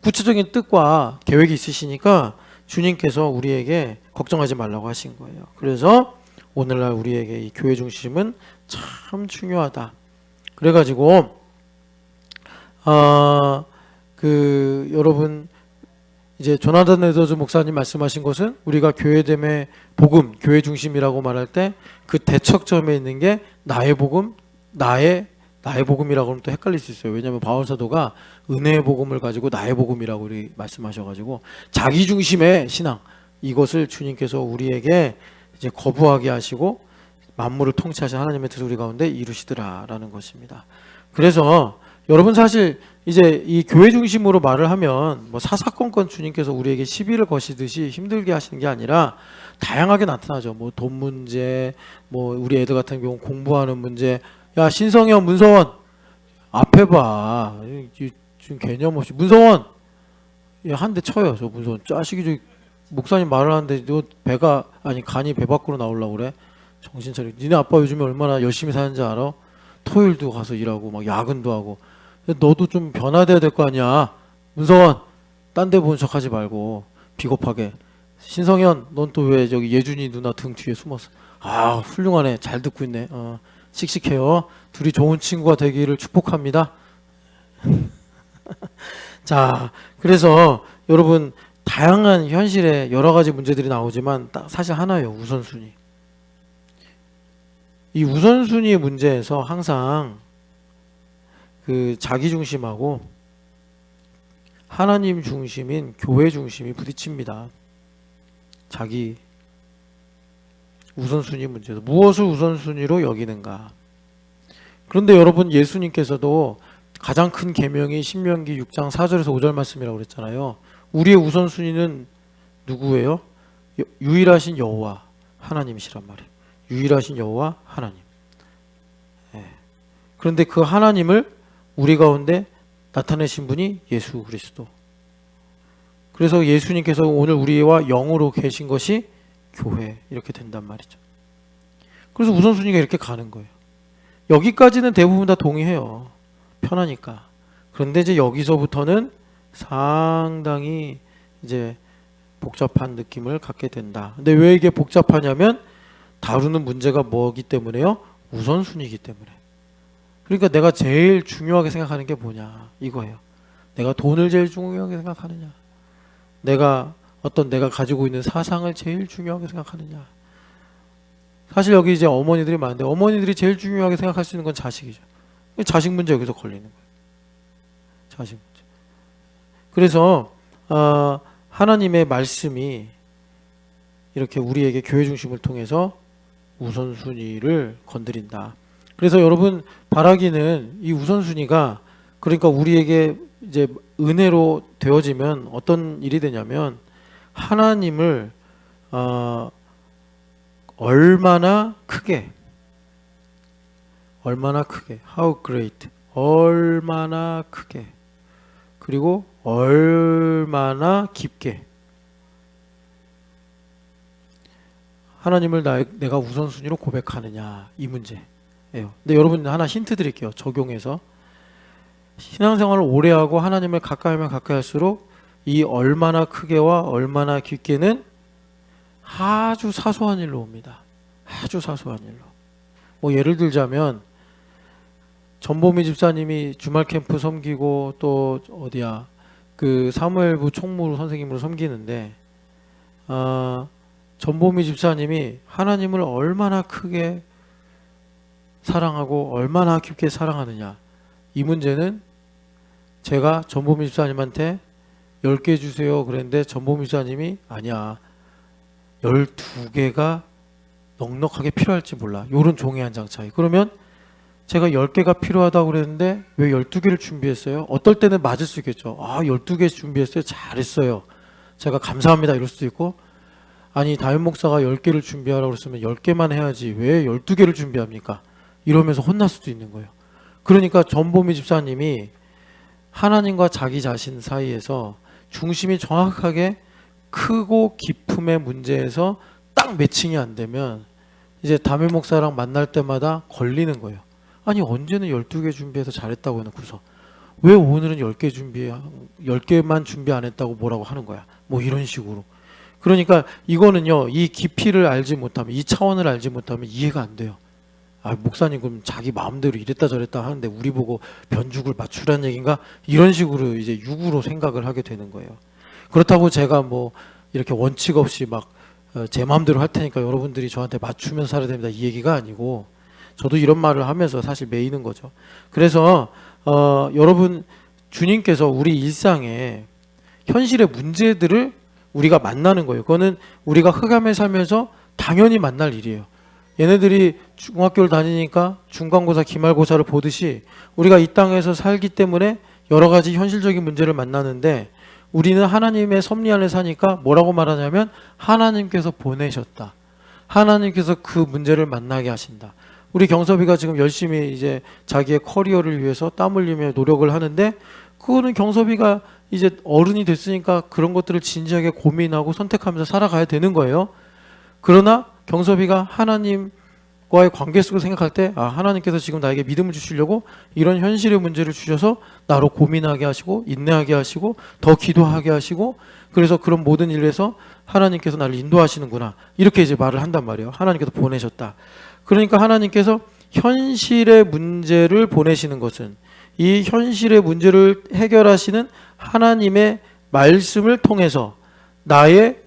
Speaker 1: 구체적인 뜻과 계획이 있으시니까 주님께서 우리에게 걱정하지 말라고 하신 거예요. 그래서 오늘날 우리에게 이 교회 중심은 참 중요하다. 그래가지고 여러분 이제 조나단 에드워즈 목사님 말씀하신 것은 우리가 교회됨의 복음, 교회 중심이라고 말할 때 그 대척점에 있는 게 나의 복음, 나의 복음이라고 하면 또 헷갈릴 수 있어요. 왜냐하면 바울 사도가 은혜의 복음을 가지고 나의 복음이라고 우리 말씀하셔가지고 자기 중심의 신앙, 이것을 주님께서 우리에게 이제 거부하게 하시고 만물을 통치하신 하나님의 뜻을 우리 가운데 이루시더라라는 것입니다. 그래서 여러분 사실 이제 이 교회 중심으로 말을 하면 뭐 사사건건 주님께서 우리에게 시비를 거시듯이 힘들게 하시는 게 아니라 다양하게 나타나죠. 뭐 돈 문제, 뭐 우리 애들 같은 경우 공부하는 문제. 야 신성현, 문성원 앞에 봐. 지금 개념 없이 문성원 한 대 쳐요. 저 문성원 짜식이 저 목사님 말을 하는데 너 간이 배 밖으로 나오려고 그래? 정신 차려. 니네 아빠 요즘에 얼마나 열심히 사는지 알아? 토요일도 가서 일하고 막 야근도 하고. 너도 좀 변화돼야 될 거 아니야. 문성원 딴 데 보는 척하지 말고 비겁하게. 신성현 넌 또 왜 저기 예준이 누나 등 뒤에 숨었어? 훌륭하네. 잘 듣고 있네. 씩씩해요. 둘이 좋은 친구가 되기를 축복합니다. 자, 그래서 여러분 다양한 현실에 여러 가지 문제들이 나오지만 사실 하나예요. 우선순위. 이 우선순위의 문제에서 항상 그 자기 중심하고 하나님 중심인 교회 중심이 부딪힙니다. 자기 우선순위 문제에서 무엇을 우선순위로 여기는가. 그런데 여러분 예수님께서도 가장 큰 계명이 신명기 6장 4절에서 5절 말씀이라고 그랬잖아요. 우리의 우선순위는 누구예요? 유일하신 여호와 하나님이시란 말이에요. 유일하신 여호와 하나님. 그런데 그 하나님을 우리 가운데 나타내신 분이 예수 그리스도. 그래서 예수님께서 오늘 우리와 영으로 계신 것이 교회 이렇게 된단 말이죠. 그래서 우선순위가 이렇게 가는 거예요. 여기까지는 대부분 다 동의해요. 편하니까. 그런데 이제 여기서부터는 상당히 이제 복잡한 느낌을 갖게 된다. 근데 왜 이게 복잡하냐면 다루는 문제가 뭐기 때문에요? 우선순위이기 때문에. 그러니까 내가 제일 중요하게 생각하는 게 뭐냐 이거예요. 내가 돈을 제일 중요하게 생각하느냐, 내가 가지고 있는 사상을 제일 중요하게 생각하느냐. 사실 여기 이제 어머니들이 많은데 어머니들이 제일 중요하게 생각할 수 있는 건 자식이죠. 자식 문제 여기서 걸리는 거예요. 자식 문제. 그래서 하나님의 말씀이 이렇게 우리에게 교회 중심을 통해서 우선순위를 건드린다. 그래서 여러분 바라기는 이 우선순위가 그러니까 우리에게 이제 은혜로 되어지면 어떤 일이 되냐면 하나님을 얼마나 크게 how great 얼마나 크게 그리고 얼마나 깊게 하나님을 내가 우선순위로 고백하느냐 이 문제예요. 근데 여러분 하나 힌트 드릴게요. 적용해서 신앙생활을 오래 하고 하나님을 가까이 하면 가까이 할수록 이 얼마나 크게와 얼마나 깊게는 아주 사소한 일로 옵니다. 아주 사소한 일로. 뭐 예를 들자면 전보미 집사님이 주말 캠프 섬기고 또 어디야 그 사무엘부 총무 선생님으로 섬기는데 전보미 집사님이 하나님을 얼마나 크게 사랑하고 얼마나 깊게 사랑하느냐 이 문제는 제가 전보미 집사님한테 10개 주세요 그랬는데 전보미 집사님이 아니야 12개가 넉넉하게 필요할지 몰라. 요런 종이 한 장 차이. 그러면 제가 10개가 필요하다고 그랬는데 왜 12개를 준비했어요? 어떨 때는 맞을 수 있겠죠. 12개 준비했어요. 잘했어요. 제가 감사합니다. 이럴 수도 있고 아니 담임 목사가 10개를 준비하라고 그랬으면 10개만 해야지 왜 12개를 준비합니까? 이러면서 혼날 수도 있는 거예요. 그러니까 전보미 집사님이 하나님과 자기 자신 사이에서 중심이 정확하게 크고 깊음의 문제에서 딱 매칭이 안 되면 이제 담임 목사랑 만날 때마다 걸리는 거예요. 아니 언제는 12개 준비해서 잘했다고 해놓고서 왜 오늘은 10개만 준비 안 했다고 뭐라고 하는 거야. 뭐 이런 식으로. 그러니까 이거는요. 이 깊이를 알지 못하면 이 차원을 알지 못하면 이해가 안 돼요. 목사님 그럼 자기 마음대로 이랬다 저랬다 하는데 우리 보고 변죽을 맞추라는 얘기인가? 이런 식으로 이제 육으로 생각을 하게 되는 거예요. 그렇다고 제가 뭐 이렇게 원칙 없이 막 제 마음대로 할 테니까 여러분들이 저한테 맞추면서 살아야 됩니다 이 얘기가 아니고 저도 이런 말을 하면서 사실 매이는 거죠. 그래서 여러분 주님께서 우리 일상에 현실의 문제들을 우리가 만나는 거예요. 그거는 우리가 흑암에 살면서 당연히 만날 일이에요. 얘네들이 중학교를 다니니까 중간고사 기말고사를 보듯이 우리가 이 땅에서 살기 때문에 여러 가지 현실적인 문제를 만나는데 우리는 하나님의 섭리 안에 사니까 뭐라고 말하냐면 하나님께서 보내셨다. 하나님께서 그 문제를 만나게 하신다. 우리 경섭이가 지금 열심히 이제 자기의 커리어를 위해서 땀 흘리며 노력을 하는데 그거는 경섭이가 이제 어른이 됐으니까 그런 것들을 진지하게 고민하고 선택하면서 살아가야 되는 거예요. 그러나 경섭이가 하나님과의 관계 속을 생각할 때 하나님께서 지금 나에게 믿음을 주시려고 이런 현실의 문제를 주셔서 나로 고민하게 하시고 인내하게 하시고 더 기도하게 하시고 그래서 그런 모든 일에서 하나님께서 나를 인도하시는구나 이렇게 이제 말을 한단 말이에요. 하나님께서 보내셨다. 그러니까 하나님께서 현실의 문제를 보내시는 것은 이 현실의 문제를 해결하시는 하나님의 말씀을 통해서 나의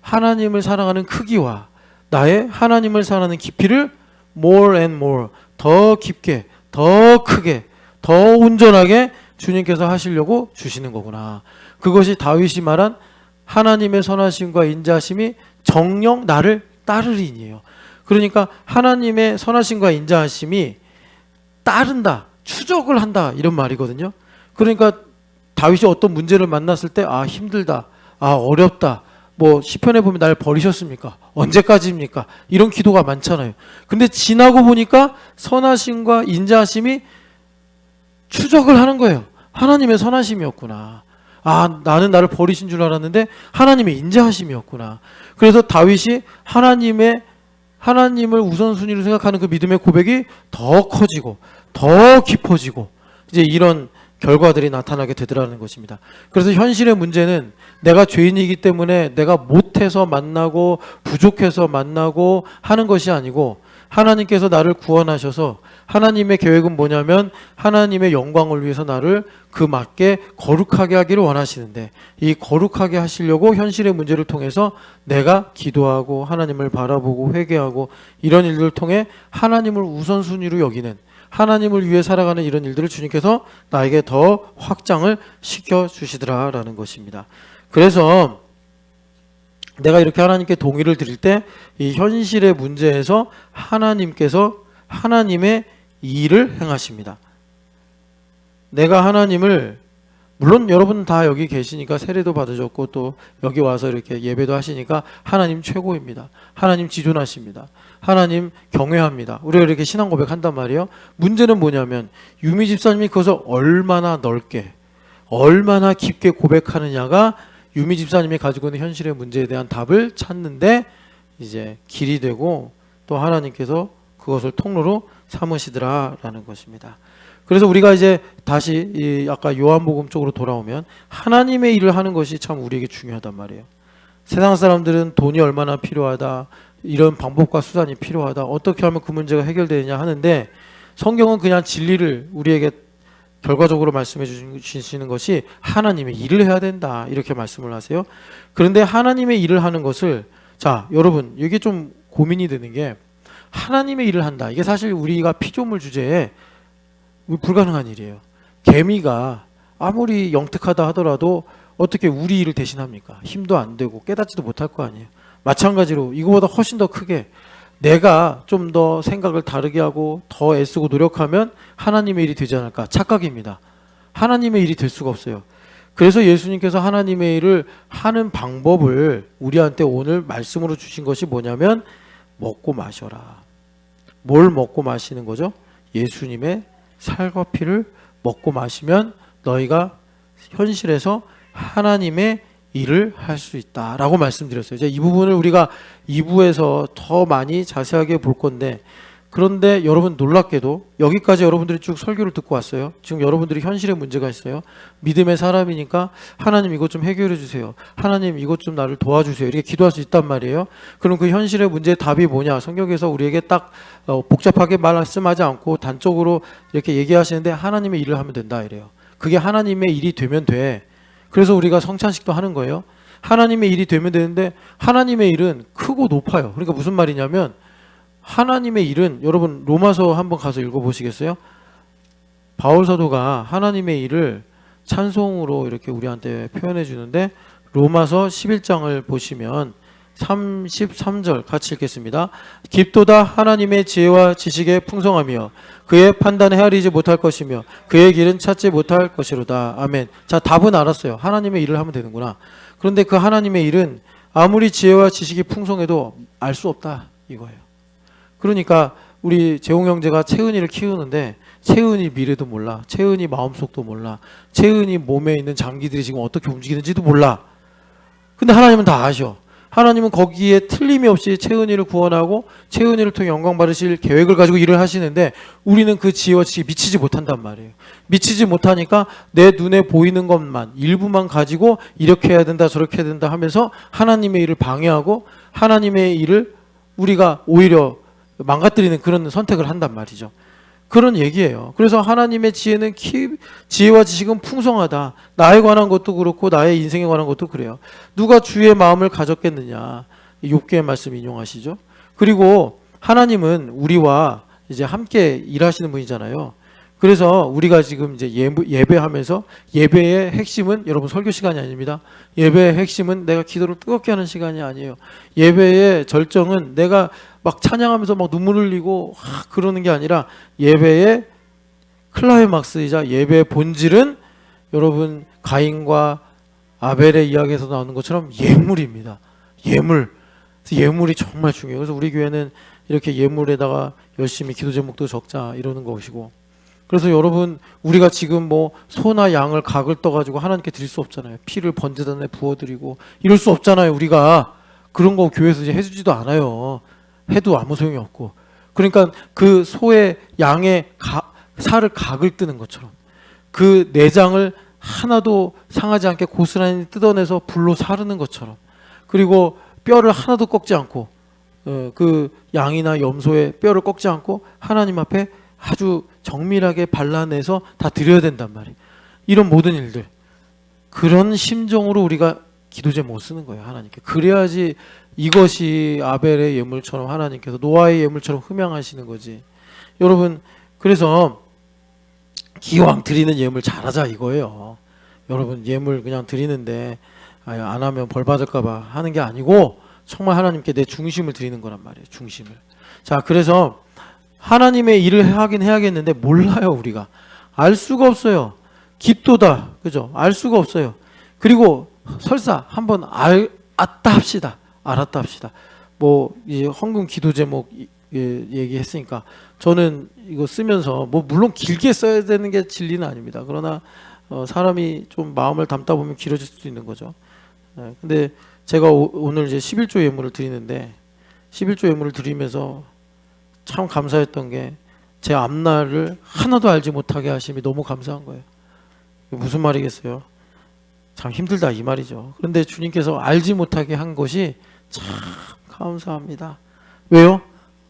Speaker 1: 하나님을 사랑하는 크기와 나의 하나님을 사랑하는 깊이를 more and more, 더 깊게, 더 크게, 더 온전하게 주님께서 하시려고 주시는 거구나. 그것이 다윗이 말한 하나님의 선하심과 인자하심이 정녕 나를 따르리니에요. 그러니까 하나님의 선하심과 인자하심이 따른다, 추적을 한다, 이런 말이거든요. 그러니까 다윗이 어떤 문제를 만났을 때 힘들다, 어렵다, 뭐 시편에 보면 날 버리셨습니까? 언제까지입니까? 이런 기도가 많잖아요. 근데 지나고 보니까 선하심과 인자하심이 추적을 하는 거예요. 하나님의 선하심이었구나. 나는 나를 버리신 줄 알았는데 하나님의 인자하심이었구나. 그래서 다윗이 하나님을 우선순위로 생각하는 그 믿음의 고백이 더 커지고 더 깊어지고 이제 이런 결과들이 나타나게 되더라는 것입니다. 그래서 현실의 문제는 내가 죄인이기 때문에 내가 못해서 만나고 부족해서 만나고 하는 것이 아니고 하나님께서 나를 구원하셔서 하나님의 계획은 뭐냐면 하나님의 영광을 위해서 나를 그 맞게 거룩하게 하기를 원하시는데 이 거룩하게 하시려고 현실의 문제를 통해서 내가 기도하고 하나님을 바라보고 회개하고 이런 일들을 통해 하나님을 우선순위로 여기는 하나님을 위해 살아가는 이런 일들을 주님께서 나에게 더 확장을 시켜주시더라라는 것입니다. 그래서 내가 이렇게 하나님께 동의를 드릴 때 이 현실의 문제에서 하나님께서 하나님의 일을 행하십니다. 내가 하나님을 물론 여러분 다 여기 계시니까 세례도 받으셨고 또 여기 와서 이렇게 예배도 하시니까 하나님 최고입니다. 하나님 지존하십니다. 하나님 경외합니다. 우리가 이렇게 신앙 고백한단 말이에요. 문제는 뭐냐면 유미 집사님이 그것을 얼마나 넓게 얼마나 깊게 고백하느냐가 유미 집사님이 가지고 있는 현실의 문제에 대한 답을 찾는데 이제 길이 되고 또 하나님께서 그것을 통로로 삼으시더라라는 것입니다. 그래서 우리가 이제 다시 이 아까 요한복음 쪽으로 돌아오면 하나님의 일을 하는 것이 참 우리에게 중요하단 말이에요. 세상 사람들은 돈이 얼마나 필요하다, 이런 방법과 수단이 필요하다, 어떻게 하면 그 문제가 해결되느냐 하는데 성경은 그냥 진리를 우리에게 결과적으로 말씀해 주시는 것이 하나님의 일을 해야 된다 이렇게 말씀을 하세요. 그런데 하나님의 일을 하는 것을 자 여러분 이게 좀 고민이 되는 게 하나님의 일을 한다. 이게 사실 우리가 피조물 주제에 불가능한 일이에요. 개미가 아무리 영특하다 하더라도 어떻게 우리 일을 대신합니까? 힘도 안 되고 깨닫지도 못할 거 아니에요. 마찬가지로 이거보다 훨씬 더 크게 내가 좀 더 생각을 다르게 하고 더 애쓰고 노력하면 하나님의 일이 되지 않을까? 착각입니다. 하나님의 일이 될 수가 없어요. 그래서 예수님께서 하나님의 일을 하는 방법을 우리한테 오늘 말씀으로 주신 것이 뭐냐면 먹고 마셔라. 뭘 먹고 마시는 거죠? 예수님의 살과 피를 먹고 마시면 너희가 현실에서 하나님의 일을 할 수 있다라고 말씀드렸어요. 이제 이 부분을 우리가 2부에서 더 많이 자세하게 볼 건데 그런데 여러분 놀랍게도 여기까지 여러분들이 쭉 설교를 듣고 왔어요. 지금 여러분들이 현실에 문제가 있어요. 믿음의 사람이니까 하나님 이것 좀 해결해 주세요. 하나님 이것 좀 나를 도와주세요. 이렇게 기도할 수 있단 말이에요. 그럼 그 현실의 문제의 답이 뭐냐? 성경에서 우리에게 딱 복잡하게 말씀하지 않고 단적으로 이렇게 얘기하시는데 하나님의 일을 하면 된다 이래요. 그게 하나님의 일이 되면 돼. 그래서 우리가 성찬식도 하는 거예요. 하나님의 일이 되면 되는데 하나님의 일은 크고 높아요. 그러니까 무슨 말이냐면 하나님의 일은 여러분 로마서 한번 가서 읽어보시겠어요? 바울 사도가 하나님의 일을 찬송으로 이렇게 우리한테 표현해 주는데 로마서 11장을 보시면 33절 같이 읽겠습니다. 깊도다 하나님의 지혜와 지식의 풍성하며 그의 판단에 헤아리지 못할 것이며 그의 길은 찾지 못할 것이로다. 아멘. 자, 답은 알았어요. 하나님의 일을 하면 되는구나. 그런데 그 하나님의 일은 아무리 지혜와 지식이 풍성해도 알 수 없다 이거예요. 그러니까 우리 재홍 형제가 채은이를 키우는데 채은이 미래도 몰라. 채은이 마음속도 몰라. 채은이 몸에 있는 장기들이 지금 어떻게 움직이는지도 몰라. 근데 하나님은 다 아셔. 하나님은 거기에 틀림이 없이 채은이를 구원하고 채은이를 통해 영광 받으실 계획을 가지고 일을 하시는데 우리는 그 지혜와 지식에 미치지 못한단 말이에요. 미치지 못하니까 내 눈에 보이는 것만 일부만 가지고 이렇게 해야 된다 저렇게 해야 된다 하면서 하나님의 일을 방해하고 하나님의 일을 우리가 오히려 망가뜨리는 그런 선택을 한단 말이죠. 그런 얘기예요. 그래서 하나님의 지혜는 지혜와 지식은 풍성하다. 나에 관한 것도 그렇고 나의 인생에 관한 것도 그래요. 누가 주의 마음을 가졌겠느냐. 욥기의 말씀 인용하시죠. 그리고 하나님은 우리와 이제 함께 일하시는 분이잖아요. 그래서 우리가 지금 이제 예배하면서 예배의 핵심은 여러분 설교 시간이 아닙니다. 예배의 핵심은 내가 기도를 뜨겁게 하는 시간이 아니에요. 예배의 절정은 내가 막 찬양하면서 막 눈물 흘리고 그러는 게 아니라 예배의 클라이막스이자 예배의 본질은 여러분 가인과 아벨의 이야기에서 나오는 것처럼 예물입니다. 예물이 정말 중요해요. 그래서 우리 교회는 이렇게 예물에다가 열심히 기도 제목도 적자 이러는 것이고, 그래서 여러분 우리가 지금 뭐 소나 양을 각을 떠가지고 하나님께 드릴 수 없잖아요. 피를 번제단에 부어드리고 이럴 수 없잖아요. 우리가 그런 거 교회에서 이제 해주지도 않아요. 해도 아무 소용이 없고. 그러니까 그 소의 양의 살을 각을 뜨는 것처럼 그 내장을 하나도 상하지 않게 고스란히 뜯어내서 불로 사르는 것처럼, 그리고 뼈를 하나도 꺾지 않고 그 양이나 염소의 뼈를 꺾지 않고 하나님 앞에 아주 정밀하게 발라내서 다 드려야 된단 말이에요. 이런 모든 일들, 그런 심정으로 우리가 기도 제목을 쓰는 거예요. 하나님께. 그래야지 이것이 아벨의 예물처럼 하나님께서 노아의 예물처럼 흠양하시는 거지. 여러분, 그래서 기왕 드리는 예물 잘하자 이거예요. 여러분, 예물 그냥 드리는데 안 하면 벌 받을까 봐 하는 게 아니고 정말 하나님께 내 중심을 드리는 거란 말이에요. 중심을. 자, 그래서 하나님의 일을 하긴 해야겠는데 몰라요. 우리가 알 수가 없어요. 기도다, 그죠? 알 수가 없어요. 그리고 설사 한번 알았다 합시다. 뭐 이제 헌금 기도 제목 얘기했으니까 저는 이거 쓰면서 뭐 물론 길게 써야 되는 게 진리는 아닙니다. 그러나 사람이 좀 마음을 담다 보면 길어질 수도 있는 거죠. 근데 제가 오늘 이제 11조 예물을 드리는데 11조 예물을 드리면서 참 감사했던 게 제 앞날을 하나도 알지 못하게 하심이 너무 감사한 거예요. 무슨 말이겠어요? 참 힘들다 이 말이죠. 그런데 주님께서 알지 못하게 한 것이 참 감사합니다. 왜요?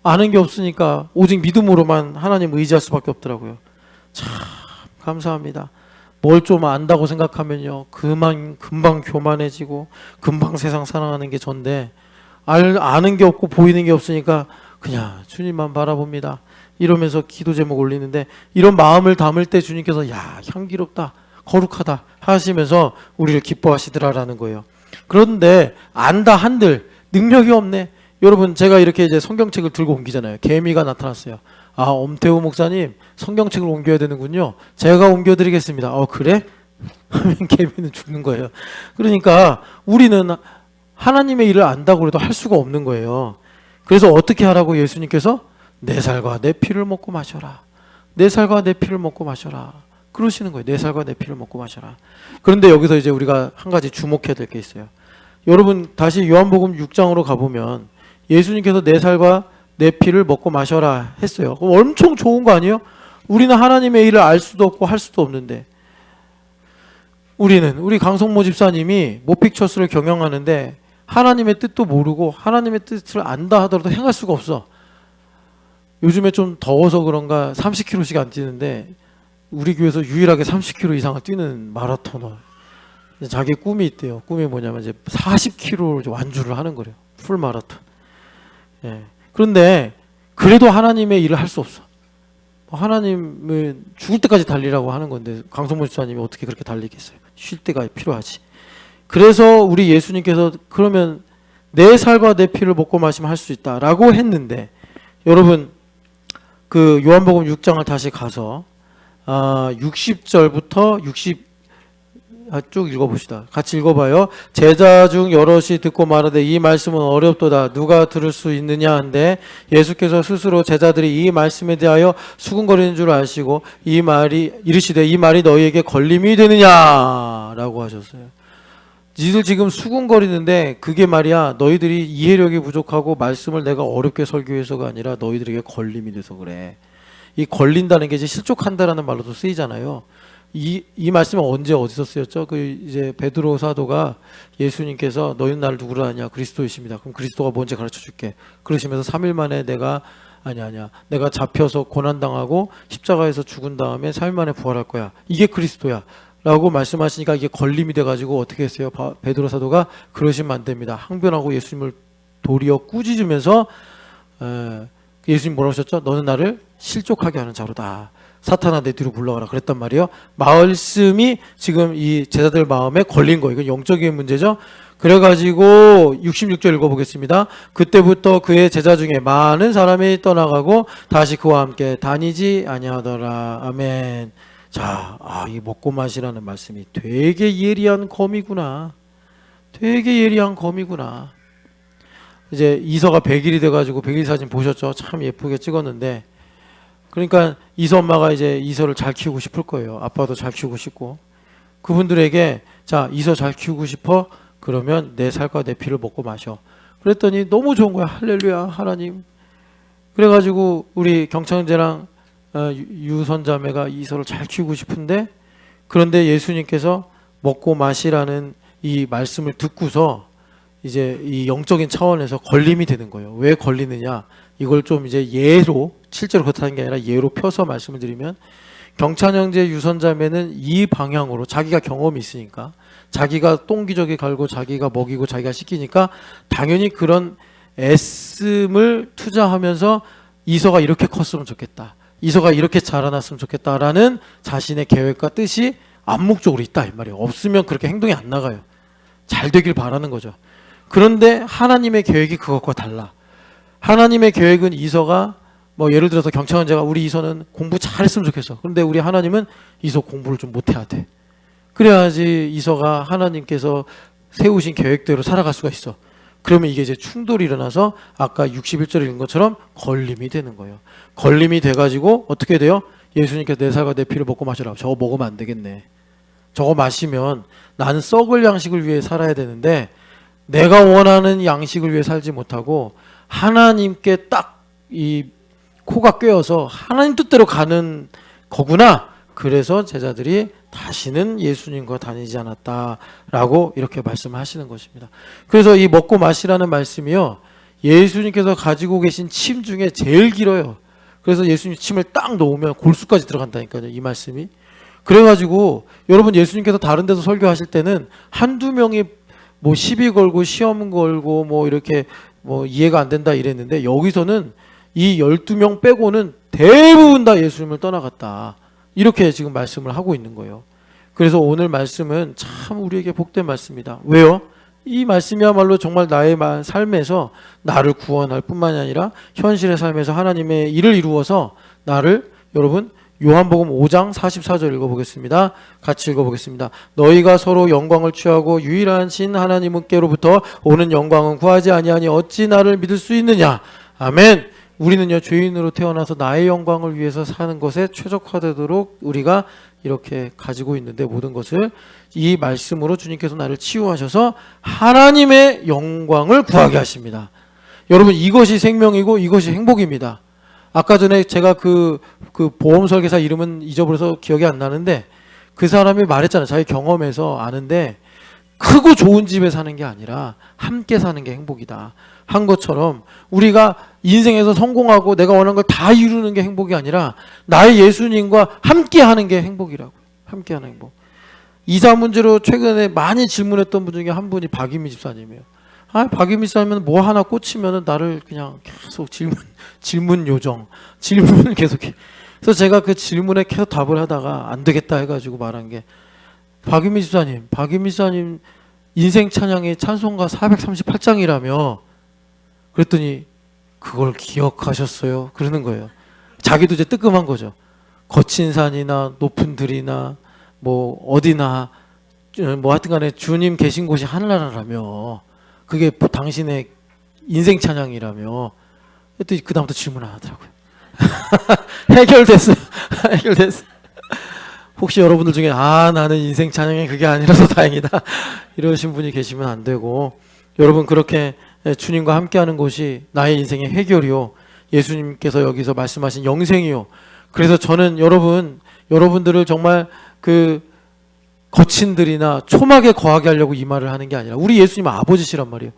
Speaker 1: 아는 게 없으니까 오직 믿음으로만 하나님 의지할 수밖에 없더라고요. 참 감사합니다. 뭘 좀 안다고 생각하면요, 금방 교만해지고 금방 세상 사랑하는 게 전데, 아는 게 없고 보이는 게 없으니까 그냥 주님만 바라봅니다. 이러면서 기도 제목 올리는데, 이런 마음을 담을 때 주님께서 야, 향기롭다, 거룩하다 하시면서 우리를 기뻐하시더라라는 거예요. 그런데 안다 한들 능력이 없네. 여러분, 제가 이렇게 이제 성경책을 들고 옮기잖아요. 개미가 나타났어요. 아, 엄태우 목사님 성경책을 옮겨야 되는군요. 제가 옮겨드리겠습니다. 그래? 하면 개미는 죽는 거예요. 그러니까 우리는 하나님의 일을 안다고 해도 할 수가 없는 거예요. 그래서 어떻게 하라고 예수님께서 내 살과 내 피를 먹고 마셔라. 내 살과 내 피를 먹고 마셔라. 그러시는 거예요. 내 살과 내 피를 먹고 마셔라. 그런데 여기서 이제 우리가 한 가지 주목해야 될 게 있어요. 여러분 다시 요한복음 6장으로 가보면 예수님께서 내 살과 내 피를 먹고 마셔라 했어요. 그럼 엄청 좋은 거 아니에요? 우리는 하나님의 일을 알 수도 없고 할 수도 없는데, 우리 강성모 집사님이 모픽처스를 경영하는데 하나님의 뜻도 모르고 하나님의 뜻을 안다 하더라도 행할 수가 없어. 요즘에 좀 더워서 그런가 30km씩 안 뛰는데 우리 교회에서 유일하게 30km 이상을 뛰는 마라토너, 자기 꿈이 있대요. 꿈이 뭐냐면 이제 40km 완주를 하는 거래요. 풀 마라톤. 예. 그런데 그래도 하나님의 일을 할 수 없어. 하나님은 죽을 때까지 달리라고 하는 건데 강성모 집사님이 어떻게 그렇게 달리겠어요? 쉴 때가 필요하지. 그래서 우리 예수님께서 그러면 내 살과 내 피를 먹고 마시면 할 수 있다라고 했는데, 여러분 그 요한복음 6장을 다시 가서 60절부터 60 쭉 읽어봅시다. 같이 읽어봐요. 제자 중 여럿이 듣고 말하되 이 말씀은 어렵도다. 누가 들을 수 있느냐 한데, 예수께서 스스로 제자들이 이 말씀에 대하여 수군거리는 줄 아시고 이르시되 이 말이 너희에게 걸림이 되느냐라고 하셨어요. 니들 지금 수군거리는데 그게 말이야, 너희들이 이해력이 부족하고 말씀을 내가 어렵게 설교해서가 아니라 너희들에게 걸림이 돼서 그래. 이 걸린다는 게 이제 실족한다라는 말로도 쓰이잖아요. 이 말씀은 언제 어디서 쓰였죠? 그 이제 베드로 사도가 예수님께서 너희는 나를 누구라 하냐? 그리스도이십니다. 그럼 그리스도가 뭔지 가르쳐 줄게. 그러시면서 3일 만에 내가 아니야. 내가 잡혀서 고난당하고 십자가에서 죽은 다음에 3일 만에 부활할 거야. 이게 그리스도야. 라고 말씀하시니까 이게 걸림이 돼가지고 어떻게 했어요? 베드로 사도가 그러시면 안 됩니다. 항변하고 예수님을 도리어 꾸짖으면서 예수님 뭐라고 하셨죠? 너는 나를 실족하게 하는 자로다. 사탄아 내 뒤로 굴러가라 그랬단 말이에요. 말씀이 지금 이 제자들 마음에 걸린 거예요. 이건 영적인 문제죠. 그래가지고 66절 읽어보겠습니다. 그때부터 그의 제자 중에 많은 사람이 떠나가고 다시 그와 함께 다니지 아니하더라. 아멘. 자, 이 먹고 마시라는 말씀이 되게 예리한 검이구나. 되게 예리한 검이구나. 이제 이서가 100일이 돼가지고 100일 사진 보셨죠? 참 예쁘게 찍었는데, 그러니까 이서 엄마가 이제 이서를 잘 키우고 싶을 거예요. 아빠도 잘 키우고 싶고. 그분들에게 자, 이서 잘 키우고 싶어? 그러면 내 살과 내 피를 먹고 마셔. 그랬더니 너무 좋은 거야. 할렐루야 하나님. 그래가지고 우리 경창재랑 유선자매가 이서를 잘 키우고 싶은데, 그런데 예수님께서 먹고 마시라는 이 말씀을 듣고서 이제 이 영적인 차원에서 걸림이 되는 거예요. 왜 걸리느냐? 이걸 좀 이제 예로, 실제로 그렇다는 게 아니라 예로 펴서 말씀을 드리면, 경찬 형제 유선자매는 이 방향으로 자기가 경험이 있으니까, 자기가 똥기저귀 갈고 자기가 먹이고 자기가 씻기니까 당연히 그런 애씀을 투자하면서 이서가 이렇게 컸으면 좋겠다, 이서가 이렇게 자라났으면 좋겠다라는 자신의 계획과 뜻이 암묵적으로 있다 이 말이에요. 없으면 그렇게 행동이 안 나가요. 잘 되길 바라는 거죠. 그런데 하나님의 계획이 그것과 달라. 하나님의 계획은 이서가 뭐 예를 들어서 경찰원제가 우리 이서는 공부 잘했으면 좋겠어. 그런데 우리 하나님은 이서 공부를 좀 못해야 돼. 그래야지 이서가 하나님께서 세우신 계획대로 살아갈 수가 있어. 그러면 이게 이제 충돌이 일어나서 아까 61절에 읽은 것처럼 걸림이 되는 거예요. 걸림이 돼가지고 어떻게 돼요? 예수님께서 내 살과 내 피를 먹고 마시라. 저거 먹으면 안 되겠네. 저거 마시면 나는 썩을 양식을 위해 살아야 되는데 내가 원하는 양식을 위해 살지 못하고 하나님께 딱 이 코가 꿰어서 하나님 뜻대로 가는 거구나. 그래서 제자들이 다시는 예수님과 다니지 않았다라고 이렇게 말씀하시는 것입니다. 그래서 이 먹고 마시라는 말씀이요, 예수님께서 가지고 계신 침 중에 제일 길어요. 그래서 예수님 침을 딱 놓으면 골수까지 들어간다니까요, 이 말씀이. 그래가지고 여러분, 예수님께서 다른 데서 설교하실 때는 한두 명이 뭐 시비 걸고 시험 걸고 뭐 이렇게 뭐 이해가 안 된다 이랬는데, 여기서는 이 12명 빼고는 대부분 다 예수님을 떠나갔다, 이렇게 지금 말씀을 하고 있는 거예요. 그래서 오늘 말씀은 참 우리에게 복된 말씀이다. 왜요? 이 말씀이야말로 정말 나의 삶에서 나를 구원할 뿐만이 아니라 현실의 삶에서 하나님의 일을 이루어서 나를, 여러분 요한복음 5장 44절 읽어보겠습니다. 같이 읽어보겠습니다. 너희가 서로 영광을 취하고 유일한 신 하나님께로부터 오는 영광은 구하지 아니하니 어찌 나를 믿을 수 있느냐. 아멘. 우리는요, 죄인으로 태어나서 나의 영광을 위해서 사는 것에 최적화되도록 우리가 이렇게 가지고 있는데, 모든 것을 이 말씀으로 주님께서 나를 치유하셔서 하나님의 영광을 구하게 하십니다. 여러분, 이것이 생명이고 이것이 행복입니다. 아까 전에 제가 그 보험 설계사 이름은 잊어버려서 기억이 안 나는데, 그 사람이 말했잖아요. 자기 경험에서 아는데, 크고 좋은 집에 사는 게 아니라 함께 사는 게 행복이다 한 것처럼, 우리가 인생에서 성공하고 내가 원하는 걸 다 이루는 게 행복이 아니라 나의 예수님과 함께 하는 게 행복이라고. 함께 하는 행복. 이사 문제로 최근에 많이 질문했던 분 중에 한 분이 박유미 집사님이에요. 박유미 집사님은 뭐 하나 꽂히면은 나를 그냥 계속 질문 요정, 질문을 계속해. 그래서 제가 그 질문에 계속 답을 하다가 안 되겠다 해가지고 말한 게, 박유미 집사님 인생 찬양이 찬송가 438장이라며. 그랬더니 그걸 기억하셨어요? 그러는 거예요. 자기도 이제 뜨끔한 거죠. 거친 산이나 높은 들이나 뭐 어디나 뭐 하여튼 간에 주님 계신 곳이 하늘나라라며, 그게 당신의 인생 찬양이라며. 그랬더니 그 다음부터 질문 안 하더라고요. 해결됐어요. 해결됐어요. 혹시 여러분들 중에 나는 인생 찬양이 그게 아니라서 다행이다 이러신 분이 계시면 안 되고, 여러분 그렇게 주님과 함께하는 것이 나의 인생의 해결이요, 예수님께서 여기서 말씀하신 영생이요. 그래서 저는 여러분들을 정말 그 거친 들이나 초막에 거하게 하려고 이 말을 하는 게 아니라, 우리 예수님은 아버지시란 말이에요.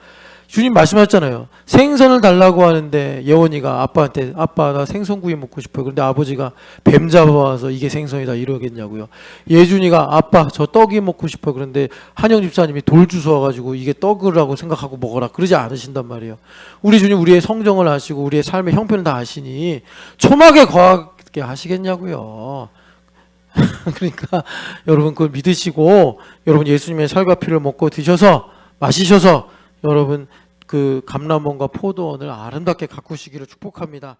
Speaker 1: 주님 말씀하셨잖아요. 생선을 달라고 하는데 예원이가 아빠한테 아빠 나 생선구이 먹고 싶어요. 그런데 아버지가 뱀 잡아와서 이게 생선이다 이러겠냐고요. 예준이가 아빠 저 떡이 먹고 싶어요. 그런데 한영 집사님이 돌 주워가지고 이게 떡이라고 생각하고 먹어라 그러지 않으신단 말이에요. 우리 주님 우리의 성정을 아시고 우리의 삶의 형편을 다 아시니 초막에 거하게 하시겠냐고요. 그러니까 여러분 그걸 믿으시고 여러분 예수님의 살과 피를 먹고 드셔서 마시셔서 여러분 그 감람원과 포도원을 아름답게 가꾸시기를 축복합니다.